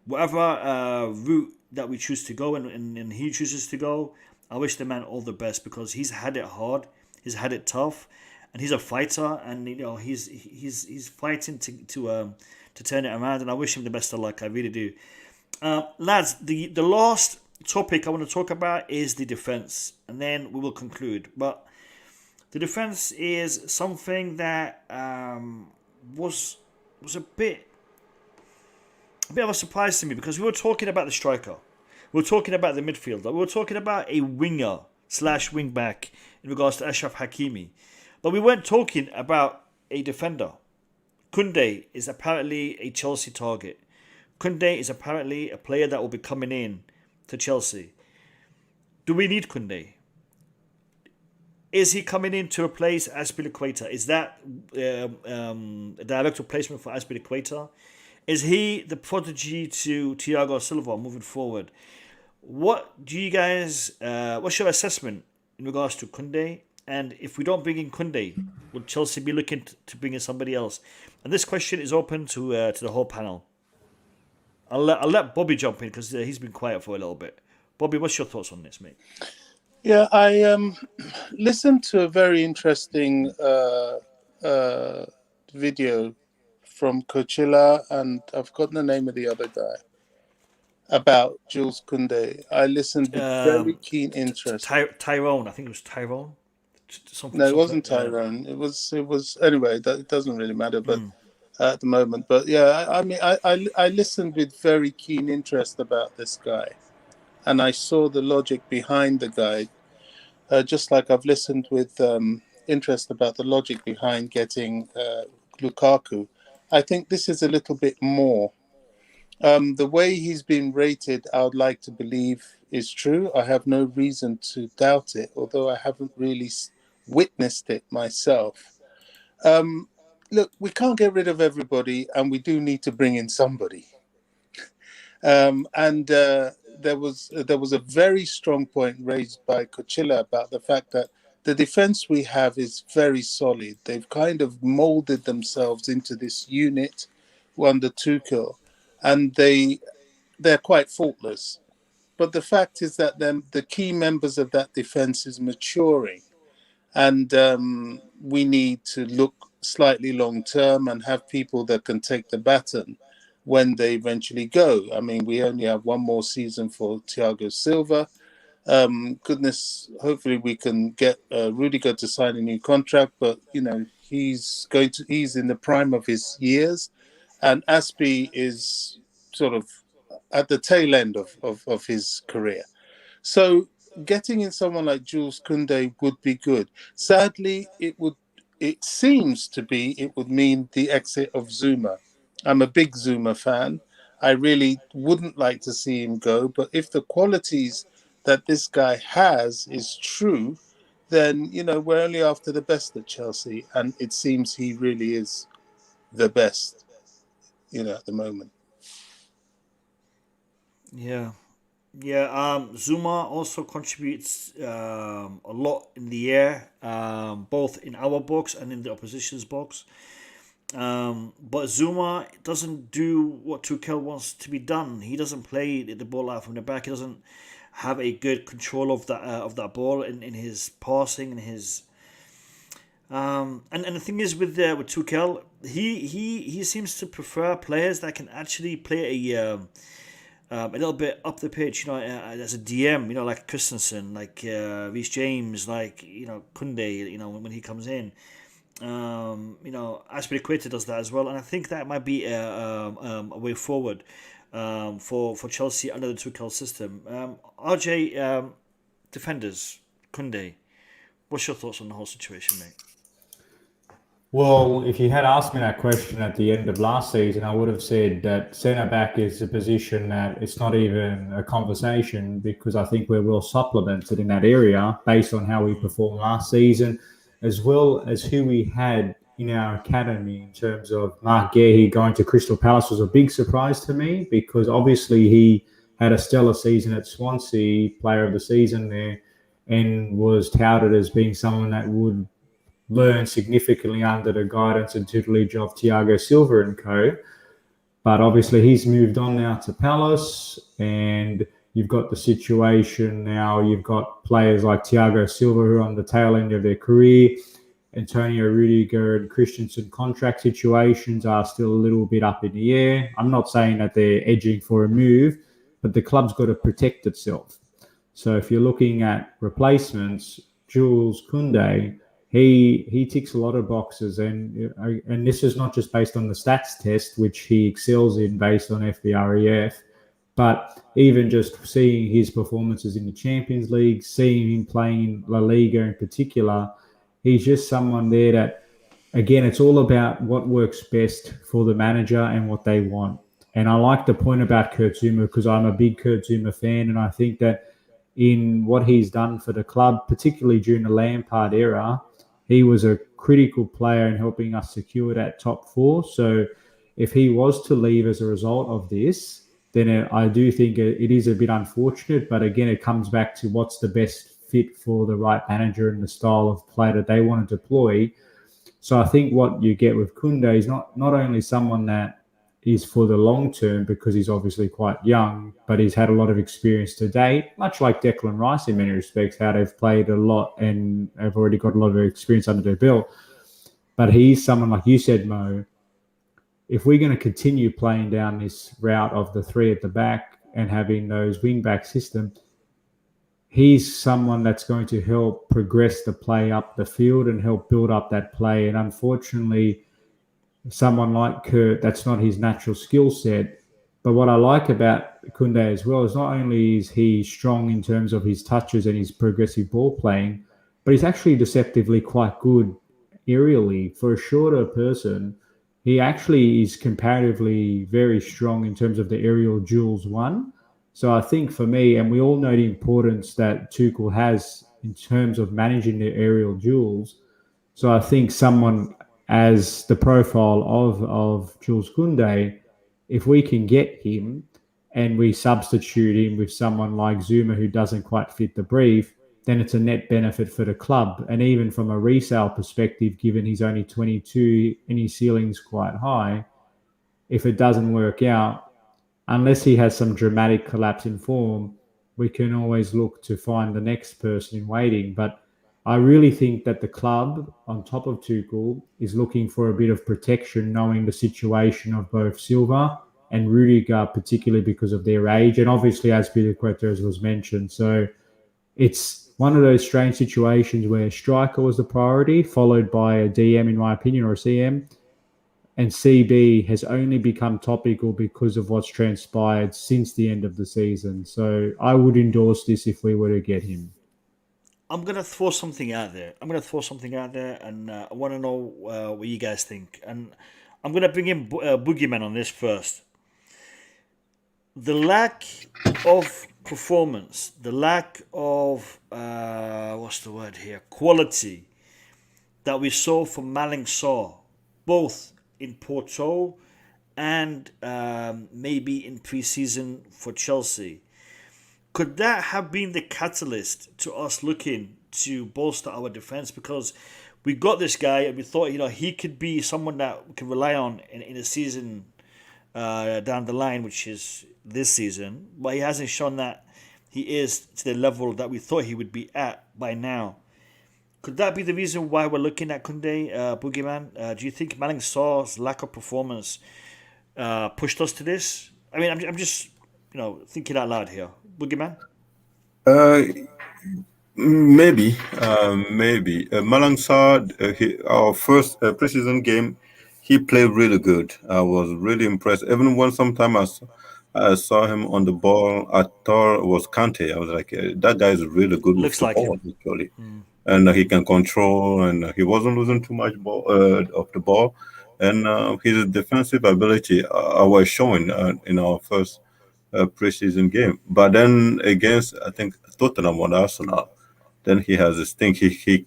Whatever route that we choose to go and he chooses to go, I wish the man all the best because he's had it hard, he's had it tough, and he's a fighter, and he's fighting to turn it around, and I wish him the best of luck. I really do. Lads, the last topic I want to talk about is the defense, and then we will conclude. But the defense is something that was a bit of a surprise to me because we were talking about the striker, we were talking about the midfielder, we were talking about a winger / wing back in regards to Ashraf Hakimi, but we weren't talking about a defender. Koundé is apparently a Chelsea target. Koundé is apparently a player that will be coming in to Chelsea. Do we need Koundé? Is he coming in to replace Azpilicueta? Is that a direct replacement for Azpilicueta? Is he the prodigy to Thiago Silva moving forward? What do you guys? What's your assessment in regards to Koundé? And if we don't bring in Koundé, will Chelsea be looking to bring in somebody else? And this question is open to the whole panel. I'll let Bobby jump in because he's been quiet for a little bit. Bobby, what's your thoughts on this, mate? Yeah, I listened to a very interesting video from Coachella, and I've forgotten the name of the other guy, about Jules Koundé. I listened with very keen interest. Tyrone, I think it was Tyrone. No, it wasn't Tyrone. It was anyway. It doesn't really matter, but at the moment. But yeah, I mean, I listened with very keen interest about this guy, and I saw the logic behind the guy. Just like I've listened with interest about the logic behind getting Lukaku. I think this is a little bit more. The way he's been rated, I would like to believe is true. I have no reason to doubt it, although I haven't really witnessed it myself. Look, we can't get rid of everybody, and we do need to bring in somebody. There was a very strong point raised by Coachella about the fact that the defense we have is very solid. They've kind of molded themselves into this unit under Tuchel, and they're quite faultless. But the fact is that the key members of that defense is maturing, and we need to look slightly long term and have people that can take the baton when they eventually go. I mean, we only have one more season for Thiago Silva. Hopefully we can get Rudiger to sign a new contract, but he's in the prime of his years, and Aspi is sort of at the tail end of his career. So getting in someone like Jules Koundé would be good. Sadly, it would mean the exit of Zuma. I'm a big Zuma fan. I really wouldn't like to see him go, but if the qualities that this guy has is true, then we're only after the best at Chelsea, and it seems he really is the best, at the moment. Yeah, Yeah, Zuma also contributes a lot in the air, both in our box and in the opposition's box. But Zuma doesn't do what Tuchel wants to be done. He doesn't play the ball out from the back. He doesn't have a good control of that ball in his passing and his and the thing is with Tuchel, he seems to prefer players that can actually play a little bit up the pitch, as a DM, like Christensen, like Reece James, like Kunde, when he comes in. Aspilicueta does that as well, and I think that might be a way forward for Chelsea under the Tuchel system. RJ, defenders, Kunde. What's your thoughts on the whole situation, mate? Well, if you had asked me that question at the end of last season, I would have said that centre back is a position that it's not even a conversation, because I think we're well supplemented in that area based on how we performed last season, as well as who we had in our academy in terms of Mark Gahey going to Crystal Palace was a big surprise to me, because obviously he had a stellar season at Swansea, player of the season there, and was touted as being someone that would learn significantly under the guidance and tutelage of Thiago Silva and co. But obviously he's moved on now to Palace, and you've got the situation now. You've got players like Thiago Silva who are on the tail end of their career. Antonio Rudiger and Christensen contract situations are still a little bit up in the air. I'm not saying that they're edging for a move, but the club's got to protect itself. So if you're looking at replacements, Jules Koundé, he ticks a lot of boxes, and this is not just based on the stats test, which he excels in based on FBref, but even just seeing his performances in the Champions League, seeing him playing in La Liga in particular, he's just someone there that, again, it's all about what works best for the manager and what they want. And I like the point about Kurt Zouma, because I'm a big Kurt Zouma fan, and I think that in what he's done for the club, particularly during the Lampard era, he was a critical player in helping us secure that top four. So if he was to leave as a result of this, then I do think it is a bit unfortunate. But again, it comes back to what's the best fit for the right manager and the style of play that they want to deploy. So I think what you get with Koundé is not only someone that is for the long term, because he's obviously quite young, but he's had a lot of experience to date, much like Declan Rice in many respects, how they've played a lot and have already got a lot of experience under their belt. But he's someone, like you said, Mo, if we're going to continue playing down this route of the three at the back and having those wing-back system, he's someone that's going to help progress the play up the field and help build up that play. And unfortunately, someone like Kurt, that's not his natural skill set. But what I like about Koundé as well is not only is he strong in terms of his touches and his progressive ball playing, but he's actually deceptively quite good aerially. For a shorter person, he actually is comparatively very strong in terms of the aerial duels won. So I think for me, and we all know the importance that Tuchel has in terms of managing the aerial duels. So I think someone as the profile of Jules Koundé, if we can get him and we substitute him with someone like Zuma who doesn't quite fit the brief, then it's a net benefit for the club. And even from a resale perspective, given he's only 22 and his ceiling's quite high, if it doesn't work out, unless he has some dramatic collapse in form, we can always look to find the next person in waiting. But I really think that the club, on top of Tuchel, is looking for a bit of protection, knowing the situation of both Silva and Rudiger, particularly because of their age, and obviously Azpilicueta, as was mentioned. So it's one of those strange situations where striker was the priority, followed by a DM, in my opinion, or a CM. And CB has only become topical because of what's transpired since the end of the season. So I would endorse this if we were to get him. I'm gonna throw something out there. And I want to know what you guys think. And I'm gonna bring in Boogeyman on this first. The lack of performance, the lack of what's the word here? Quality that we saw from Maling Sarr, both in Porto and maybe in pre-season for Chelsea. Could that have been the catalyst to us looking to bolster our defense? Because we got this guy and we thought, he could be someone that we can rely on in a season down the line, which is this season. But he hasn't shown that he is to the level that we thought he would be at by now. Could that be the reason why we're looking at Koundé, Boogeyman? Do you think Malang Sarr's lack of performance pushed us to this? I mean, I'm just thinking out loud here, Boogeyman. Maybe. Malang Sarr, our first preseason game, he played really good. I was really impressed. Even when sometimes I saw him on the ball, I thought it was Kante. I was like, that guy is really good Looks with the like ball, him. actually. And he can control, and he wasn't losing too much ball of the ball. And his defensive ability was showing in our first preseason game. But then against, I think, Tottenham or Arsenal, then he has this thing. He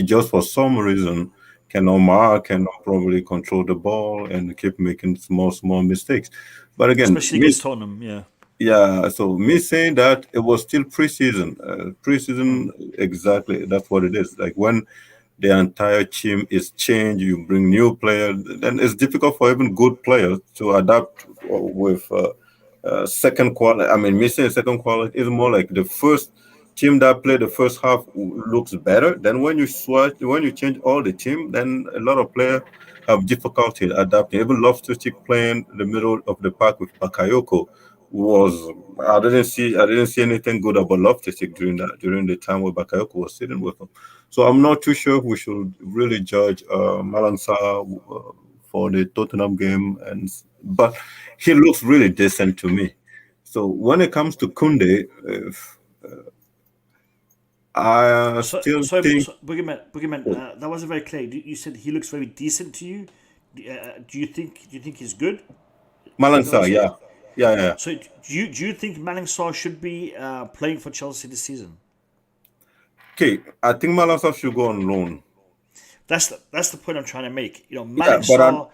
just for some reason cannot mark, cannot probably control the ball, and keep making small mistakes. But again, Especially against Tottenham, yeah. Yeah, so me saying that it was still preseason. Preseason, exactly. That's what it is. Like when the entire team is changed, you bring new players, then it's difficult for even good players to adapt with second quality. I mean, missing second quality is more like the first team that played the first half looks better. Then when you when you change all the team, then a lot of players have difficulty adapting. Even Loftus-Cheek playing the middle of the park with Bakayoko was I didn't see anything good about Loftus-Cheek during the time where Bakayoko was sitting with him. So I'm not too sure if we should really judge Malang Sarr for the Tottenham game, but he looks really decent to me. So when it comes to Koundé, I still think Boogeyman, that wasn't very clear. You said he looks very decent to you. Do you think he's good? Malang Is that what Sarr, you said? yeah. So do you think Malang Sarr should be playing for Chelsea this season? Okay, I think Malang Sarr should go on loan. That's the point I'm trying to make. Yeah, Malang but Sarr.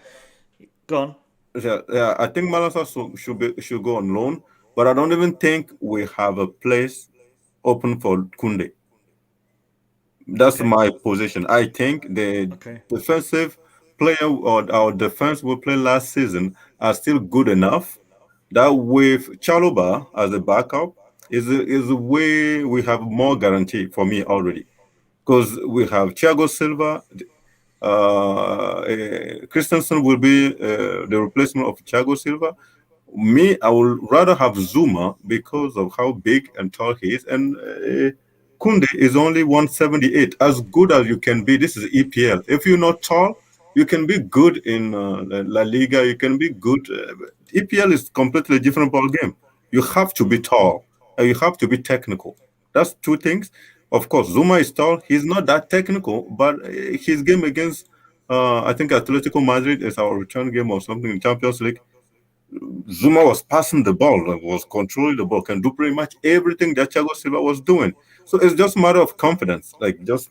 Go on. yeah, I think Malang Sarr should go on loan, but I don't even think we have a place open for Koundé. That's Okay. my position. I think the Okay. defensive player or our defense we played last season are still good enough that with Chaluba as a backup is a way we have more guarantee for me already because we have Thiago Silva. Christensen will be the replacement of Thiago Silva. Me, I would rather have Zuma because of how big and tall he is. And Kunde is only 178. As good as you can be, this is EPL. If you're not tall, you can be good in La Liga. You can be good. EPL is completely different ball game. You have to be tall and you have to be technical. That's two things. Of course, Zuma is tall. He's not that technical, but his game against, I think, Atletico Madrid is our return game or something in Champions League. Zuma was passing the ball, was controlling the ball, can do pretty much everything that Thiago Silva was doing. So it's just a matter of confidence. Like, just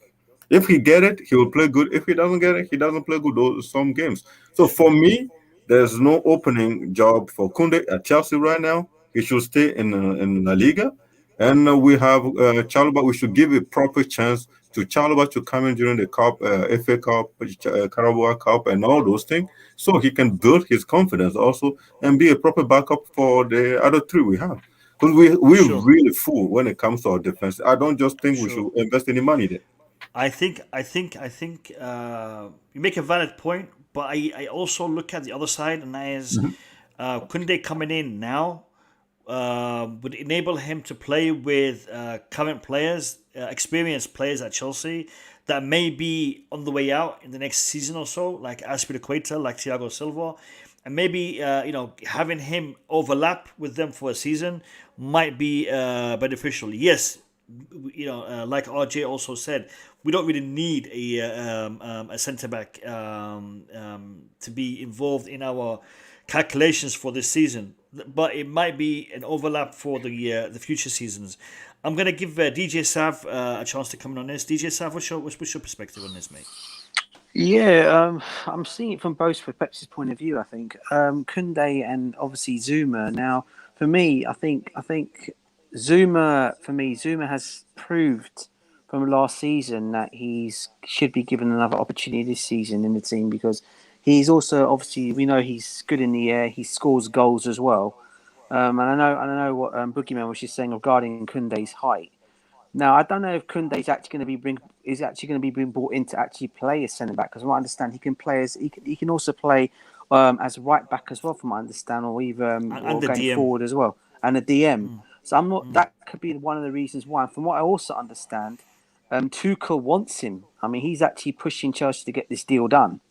if he get it, he will play good. If he doesn't get it, he doesn't play good some games. So for me, there's no opening job for Kunde at Chelsea right now. He should stay in La Liga. And we have Chalobah. We should give a proper chance to Chalobah to come in during the Cup, FA Cup, Carabao Cup, and all those things, so he can build his confidence also and be a proper backup for the other three we have. Because we're Sure. really full when it comes to our defense. I don't just think we Sure. should invest any money there. I think you make a valid point, but I also look at the other side, and that is Kunde coming in now would enable him to play with current players, experienced players at Chelsea that may be on the way out in the next season or so, like Aspilicueta, like Thiago Silva, and maybe having him overlap with them for a season might be beneficial. Yes, like RJ also said, we don't really need a centre back to be involved in our calculations for this season, but it might be an overlap for the future seasons. I'm gonna give DJ Sav a chance to come in on this. DJ Sav, what's your perspective on this, mate? Yeah, I'm seeing it from both perspectives point of view. I think Koundé and obviously Zuma. Now, for me, I think Zuma, for me, Zuma has proved from last season that he's should be given another opportunity this season in the team because he's also obviously we know he's good in the air. He scores goals as well. And I know what Boogeyman was just saying regarding Kunde's height. Now I don't know if Kunde's actually going to be being brought in to actually play as centre back because from what I understand he can play as he can also play as right back as well from what I understand or either And or the going DM. forward as well and a DM. So I'm not. That could be one of the reasons why. And from what I also understand, Tuchel wants him. I mean, he's actually pushing Chelsea to get this deal done.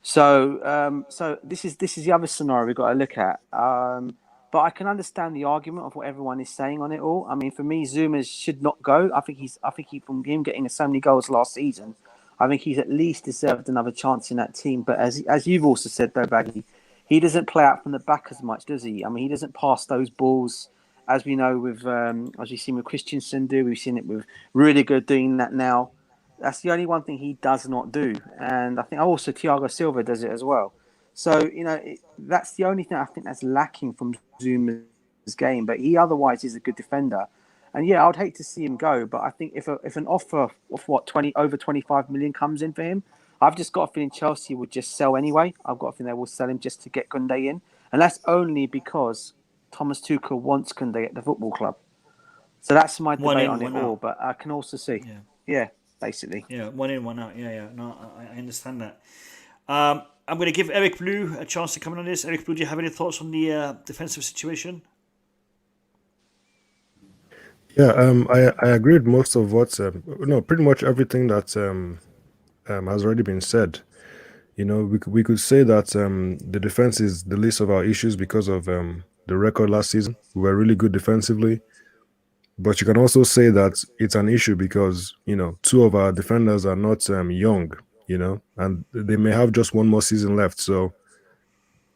So this is the other scenario we've got to look at. But I can understand the argument of what everyone is saying on it all. I mean, for me, Zuma should not go. I think he from him getting so many goals last season, I think he's at least deserved another chance in that team. But as you've also said though, Baggy, he doesn't play out from the back as much, does he? I mean, he doesn't pass those balls as we know with as we've seen with Christensen do. We've seen it with Rudiger doing that now. That's the only one thing he does not do, and I think also Thiago Silva does it as well. So that's the only thing I think that's lacking from Zuma's game. But he otherwise is a good defender, and yeah, I'd hate to see him go. But I think if an offer of what 25 million comes in for him, I've just got a feeling Chelsea would just sell anyway. I've got a feeling they will sell him just to get Koundé in, and that's only because Thomas Tuchel wants Koundé at the football club. So that's my One debate in, on it one all. out. But I can also see, Yeah. yeah, basically. Yeah, one in, one out. Yeah. No, I understand that. I'm going to give Eric Blue a chance to come in on this. Eric Blue, do you have any thoughts on the defensive situation? Yeah, I agree with most of what, no, pretty much everything that has already been said. We could say that the defense is the least of our issues because of the record last season. We were really good defensively, but you can also say that it's an issue because two of our defenders are not young, and they may have just one more season left. So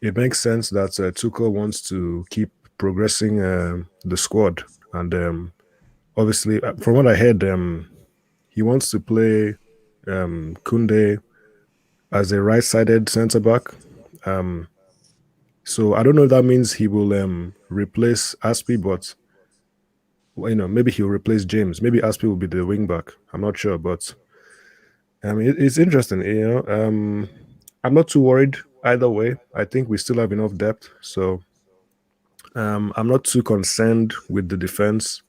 it makes sense that Tuchel wants to keep progressing the squad, and obviously, from what I heard, he wants to play Kunde as a right-sided centre back. So I don't know if that means he will replace Aspi, but maybe he'll replace James. Maybe Aspi will be the wing back. I'm not sure, but it's interesting. I'm not too worried either way. I think we still have enough depth, so I'm not too concerned with the defense.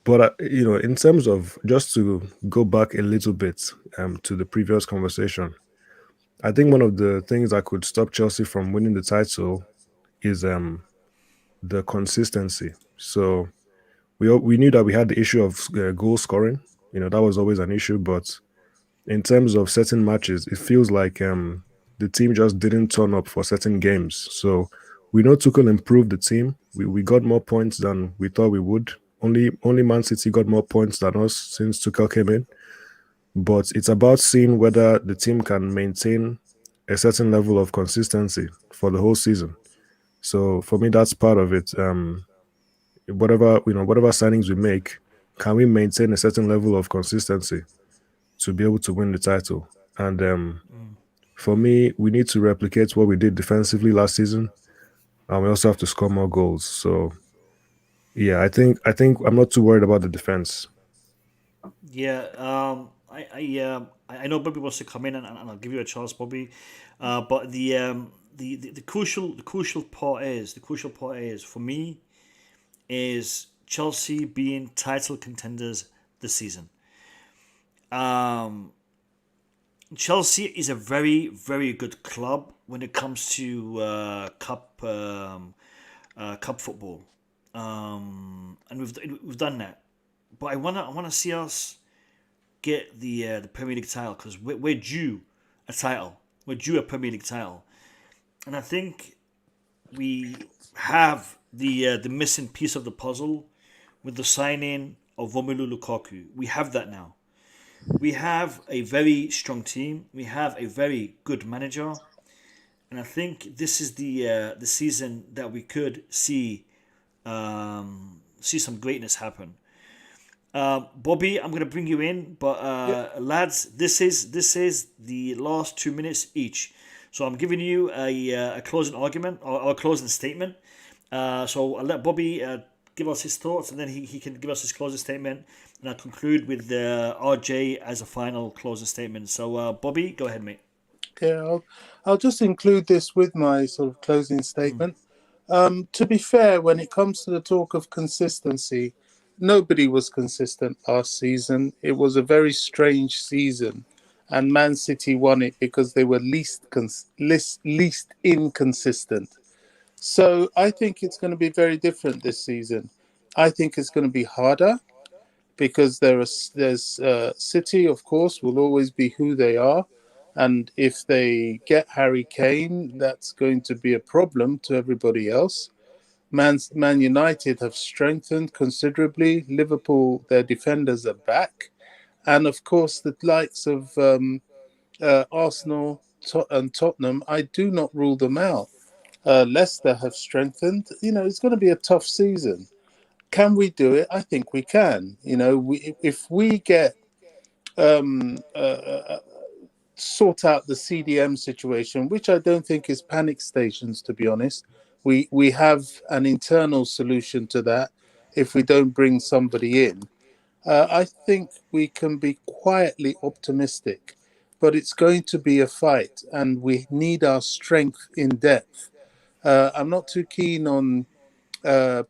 But in terms of just to go back a little bit to the previous conversation, I think one of the things that could stop Chelsea from winning the title is the consistency. So we knew that we had the issue of goal scoring. That was always an issue. But in terms of certain matches, it feels like the team just didn't turn up for certain games. So we know Tuchel improved the team. We got more points than we thought we would. Only Man City got more points than us since Tuchel came in. But it's about seeing whether the team can maintain a certain level of consistency for the whole season. So for me, that's part of it. Whatever signings we make, can we maintain a certain level of consistency to be able to win the title? And for me, we need to replicate what we did defensively last season, and we also have to score more goals. So yeah, I think I'm not too worried about the defense. Yeah, I know Bobby wants to come in, and I'll give you a chance, Bobby. But the crucial part is for me is Chelsea being title contenders this season. Chelsea is a very, very good club when it comes to cup football, and we've done that. But I wanna see us get the Premier League title because we're due a title. We're due a Premier League title, and I think we have the missing piece of the puzzle with the signing of Romelu Lukaku. We have that now. We have a very strong team. We have a very good manager, and I think this is the season that we could see some greatness happen. Bobby, I'm gonna bring you in, but lads, this is the last 2 minutes each. So I'm giving you a closing argument or a closing statement. So I'll let Bobby give us his thoughts, and then he can give us his closing statement, and I'll conclude with RJ as a final closing statement. So, Bobby, go ahead, mate. Yeah, I'll just include this with my sort of closing statement. To be fair, when it comes to the talk of consistency, nobody was consistent last season. It was a very strange season, and Man City won it because they were least inconsistent. So I think it's going to be very different this season. I think it's going to be harder because there's City, of course, will always be who they are. And if they get Harry Kane, that's going to be a problem to everybody else. Man United have strengthened considerably. Liverpool, their defenders are back. And of course, the likes of Arsenal and Tottenham, I do not rule them out. Leicester have strengthened. It's going to be a tough season. Can we do it? I think we can. If we get sort out the CDM situation, which I don't think is panic stations, to be honest. We have an internal solution to that if we don't bring somebody in. I think we can be quietly optimistic, but it's going to be a fight, and we need our strength in depth. I'm not too keen on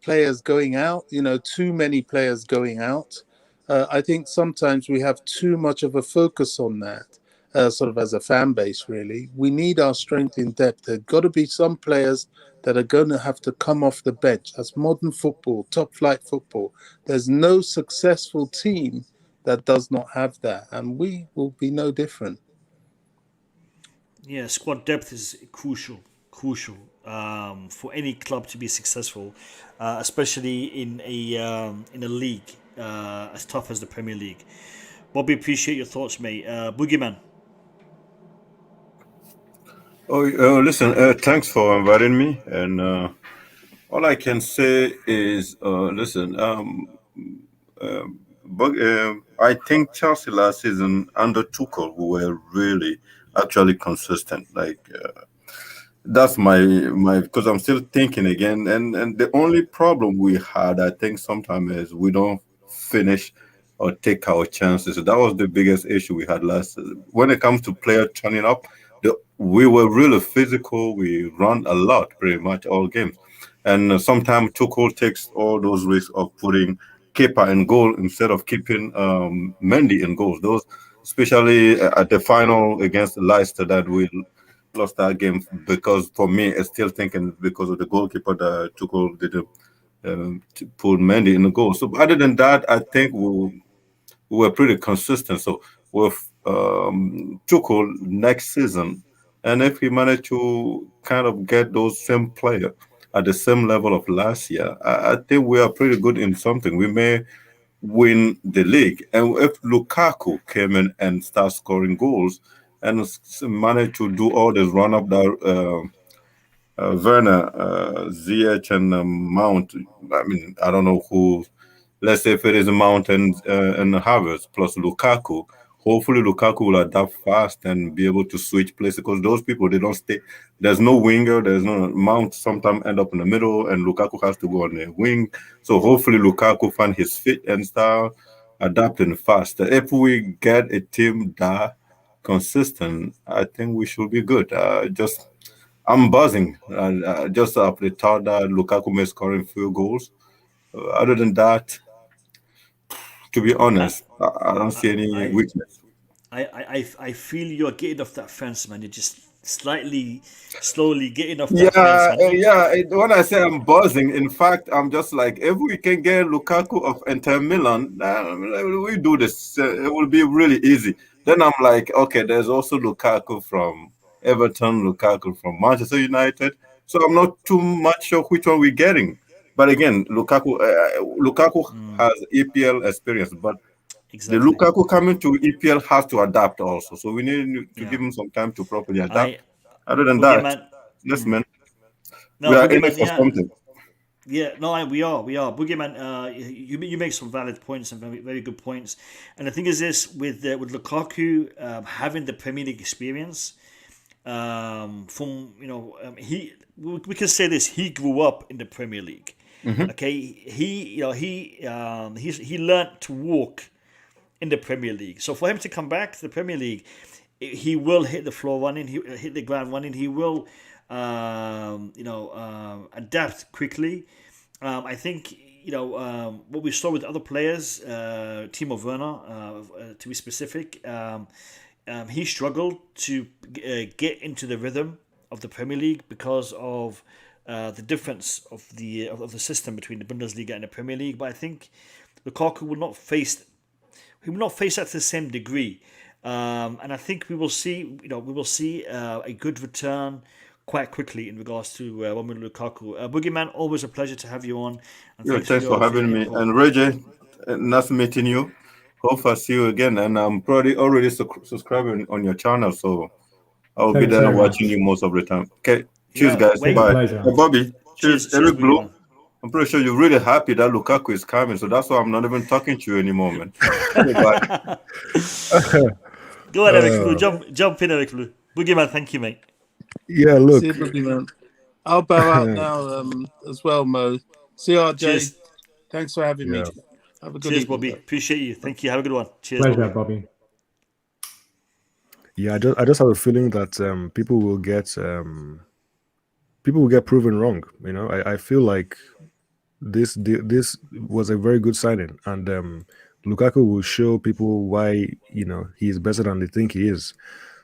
players going out, too many players going out. I think sometimes we have too much of a focus on that, sort of as a fan base, really. We need our strength in depth. There have got to be some players that are going to have to come off the bench. That's modern football, top flight football. There's no successful team that does not have that, and we will be no different. Yeah, squad depth is crucial for any club to be successful, especially in a league as tough as the Premier League. Bobby, appreciate your thoughts, mate. Boogeyman. Listen, thanks for inviting me. And all I can say is, listen, but I think Chelsea last season under Tuchel we were really actually consistent. Like that's my because I'm still thinking again, and the only problem we had, I think, sometimes is we don't finish or take our chances. That was the biggest issue we had last season. When it comes to player turning up, we were really physical. We run a lot, pretty much all games, and sometimes Tuchel takes all those risks of putting Kepa in goal instead of keeping Mendy in goals. Those, especially at the final against Leicester, that we lost that game because for me, I still thinking because of the goalkeeper that Tuchel didn't to put Mendy in the goal. So other than that, I think we were pretty consistent. So with Tuchel next season, and if we manage to kind of get those same player at the same level of last year, I think we are pretty good in something. We may win the league. And if Lukaku came in and start scoring goals and managed to do all this run up that Werner, Ziyech, and Mount, I mean, I don't know who. Let's say if it is Mount and Havertz plus Lukaku, hopefully Lukaku will adapt fast and be able to switch places because those people they don't stay. There's no winger. There's no Mount. Sometimes end up in the middle, and Lukaku has to go on the wing. So hopefully Lukaku find his fit and start adapting fast. If we get a team that consistent, I think we should be good. Just I'm buzzing. Just after the thought that Lukaku may scoring few goals. Other than that, to be I, honest, I don't see any I, weakness. I feel you're getting off that fence, man. You're just slightly, slowly getting off that fence, Yeah, man. when I say I'm buzzing, in fact, I'm just like, if we can get Lukaku of Inter Milan, we do this. It will be really easy. Then I'm like, okay, there's also Lukaku from Everton, Lukaku from Manchester United. So I'm not too much sure which one we're getting. But again, Lukaku has EPL experience, but the Exactly. Lukaku coming to EPL has to adapt also. So we need to Yeah. give him some time to properly adapt. I Other than that, Boogeyman. yes, man, we No, are in it Boogeyman. for Yeah. something. Yeah, no, we are. Boogeyman, you make some valid points and very good points. And the thing is this with Lukaku having the Premier League experience, from he we can say this he grew up in the Premier League. Okay, he learned to walk in the Premier League. So for him to come back to the Premier League, he will hit the floor running. He hit the ground running. He will, adapt quickly. I think what we saw with other players, Timo Werner, to be specific, he struggled to get into the rhythm of the Premier League because of the difference of the system between the Bundesliga and the Premier League. But I think Lukaku will not face that to the same degree, and I think we will see a good return quite quickly in regards to Romelu Lukaku. Boogeyman, always a pleasure to have you on. And Yeah, thanks for having me. And Reggie, nice meeting you. Hope I see you again. And I'm probably already subscribing on your channel, so I'll be Thanks there very watching much. you most of the time. Okay, cheers, Yeah, guys. wait. Bye. Pleasure. Bobby, cheers. Eric Blue. Boogeyman. I'm pretty sure you're really happy that Lukaku is coming, so that's why I'm not even talking to you anymore, man. Okay, bye. Go ahead, Eric Blue. Jump in, Eric Blue. Boogeyman, thank you, mate. Yeah, look. See you, Boogeyman. I'll bow out now as well, Mo. See you, RJ. Cheers. Thanks for having me. Yeah. Have a good Cheers, evening. Bobby. Appreciate you. Thank you. Have a good one. Cheers, Pleasure, Bobby. Bobby. Yeah, I just have a feeling that people will get proven wrong. I feel like this was a very good signing, and Lukaku will show people why he's better than they think he is.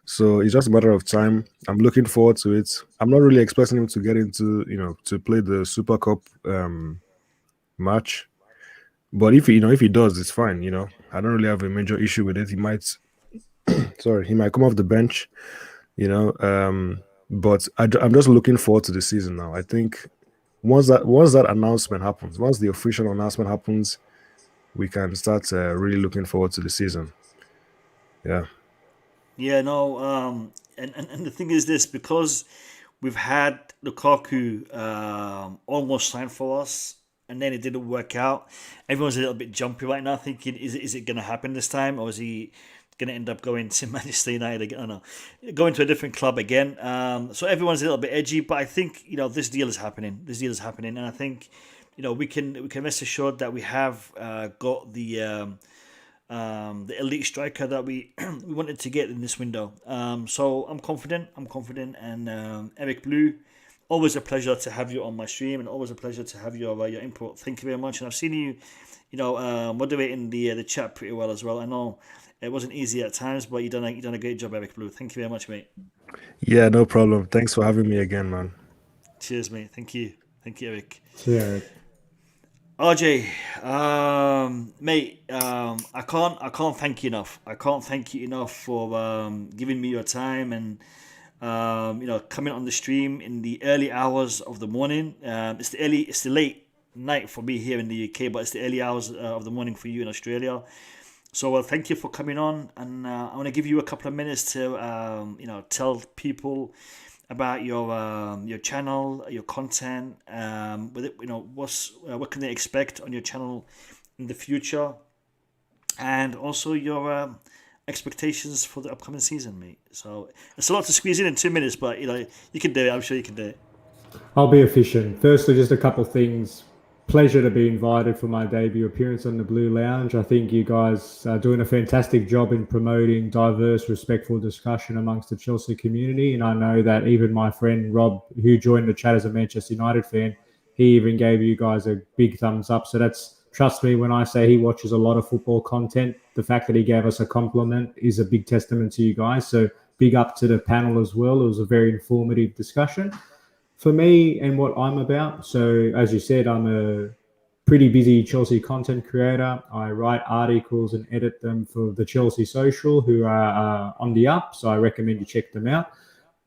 So it's just a matter of time. I'm looking forward to it. I'm not really expecting him to get into to play the Super Cup match, but if he does, it's fine. I don't really have a major issue with it. He might come off the bench, but I'm just looking forward to the season now. I think once that announcement happens, once the official announcement happens, we can start really looking forward to the season. Yeah. Yeah, no, and the thing is this, because we've had Lukaku almost signed for us, and then it didn't work out. Everyone's a little bit jumpy right now, thinking, is it going to happen this time, or is he going to end up going to Manchester United again? I don't know, going to a different club again. So everyone's a little bit edgy, but I think this deal is happening. This deal is happening, and I think we can rest assured that we have got the elite striker that we we wanted to get in this window. So I'm confident, and Eric Blue, always a pleasure to have you on my stream, and always a pleasure to have your input. Thank you very much, and I've seen you, moderating the chat pretty well as well. I know it wasn't easy at times, but you done a great job, Eric Blue. Thank you very much, mate. Yeah, no problem. Thanks for having me again, man. Cheers, mate. Thank you, Eric. Yeah. RJ, mate, I can't thank you enough. I can't thank you enough for giving me your time and coming on the stream in the early hours of the morning. It's the late night for me here in the UK, but it's the early hours of the morning for you in Australia. So thank you for coming on, and I want to give you a couple of minutes to tell people about your channel, your content, what can they expect on your channel in the future, and also your expectations for the upcoming season, mate. So it's a lot to squeeze in 2 minutes, but you can do it. I'm sure you can do it. I'll be efficient. Firstly, just a couple of things. Pleasure to be invited for my debut appearance on the Blue Lounge. I think you guys are doing a fantastic job in promoting diverse, respectful discussion amongst the Chelsea community. And I know that even my friend Rob, who joined the chat as a Manchester United fan, he even gave you guys a big thumbs up. So trust me when I say he watches a lot of football content. The fact that he gave us a compliment is a big testament to you guys. So big up to the panel as well. It was a very informative discussion. For me and what I'm about, so as you said, I'm a pretty busy Chelsea content creator. I write articles and edit them for the Chelsea Social, who are on the up, so I recommend you check them out.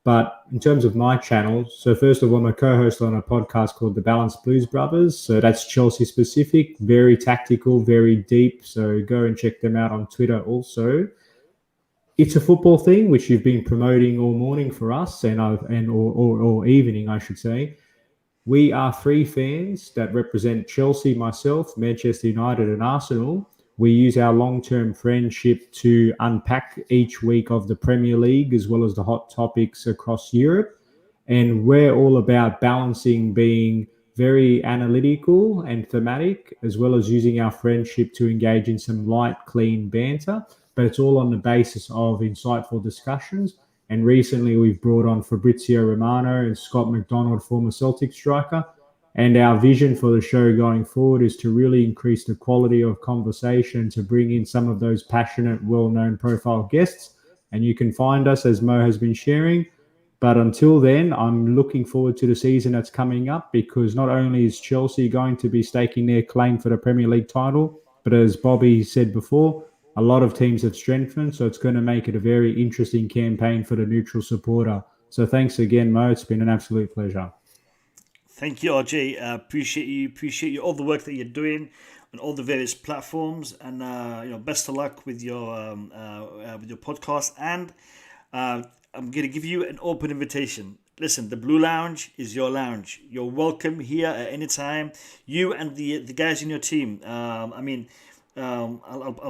But in terms of my channel, so first of all, I'm a co-host on a podcast called The Balanced Blues Brothers. So that's Chelsea specific, very tactical, very deep. So go and check them out on Twitter also. It's a football thing, which you've been promoting all morning for us or evening, I should say. We are three fans that represent Chelsea, myself, Manchester United and Arsenal. We use our long-term friendship to unpack each week of the Premier League as well as the hot topics across Europe. And we're all about balancing being very analytical and thematic, as well as using our friendship to engage in some light, clean banter. But it's all on the basis of insightful discussions. And recently we've brought on Fabrizio Romano and Scott McDonald, former Celtic striker. And our vision for the show going forward is to really increase the quality of conversation, to bring in some of those passionate, well-known profile guests. And you can find us, as Mo has been sharing. But until then, I'm looking forward to the season that's coming up, because not only is Chelsea going to be staking their claim for the Premier League title, but as Bobby said before, a lot of teams have strengthened. So it's going to make it a very interesting campaign for the neutral supporter. So thanks again, Mo. It's been an absolute pleasure. Thank you, RJ. Appreciate you. All the work that you're doing on all the various platforms, and best of luck with your podcast. And I'm going to give you an open invitation. Listen, the Blue Lounge is your lounge. You're welcome here at any time. You and the guys in your team. I'll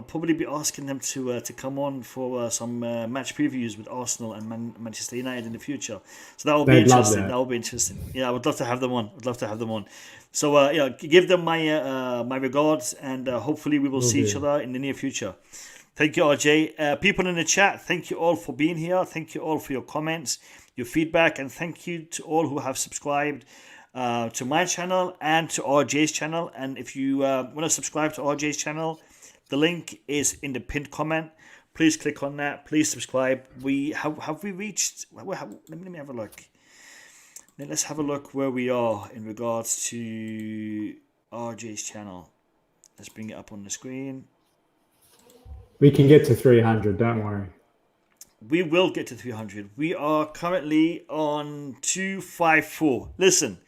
probably be asking them to come on for some match previews with Arsenal and Manchester United in the future. So that will be interesting. That will be interesting. Yeah, I would love to have them on. So give them my regards, and hopefully we will see each other in the near future. Thank you, RJ. People in the chat, thank you all for being here. Thank you all for your comments, your feedback, and thank you to all who have subscribed to my channel and to RJ's channel. And if you want to subscribe to RJ's channel, the link is in the pinned comment. Please click on that. Please subscribe. We have we reached? Let me have a look. Let's have a look where we are in regards to RJ's channel. Let's bring it up on the screen. We can get to 300. Don't worry. We will get to 300. We are currently on 254. Listen.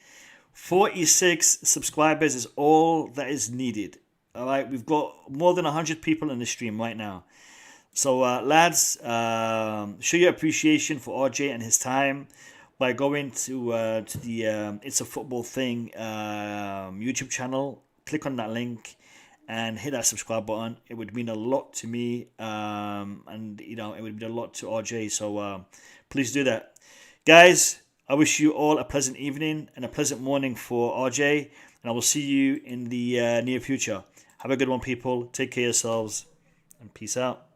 46 subscribers is all that is needed. All right, we've got more than 100 people in the stream right now. So, lads, show your appreciation for RJ and his time by going to the It's a Football Thing YouTube channel. Click on that link and hit that subscribe button. It would mean a lot to me, and it would mean a lot to RJ. So, please do that, guys. I wish you all a pleasant evening and a pleasant morning for RJ, and I will see you in the near future. Have a good one, people. Take care of yourselves, and peace out.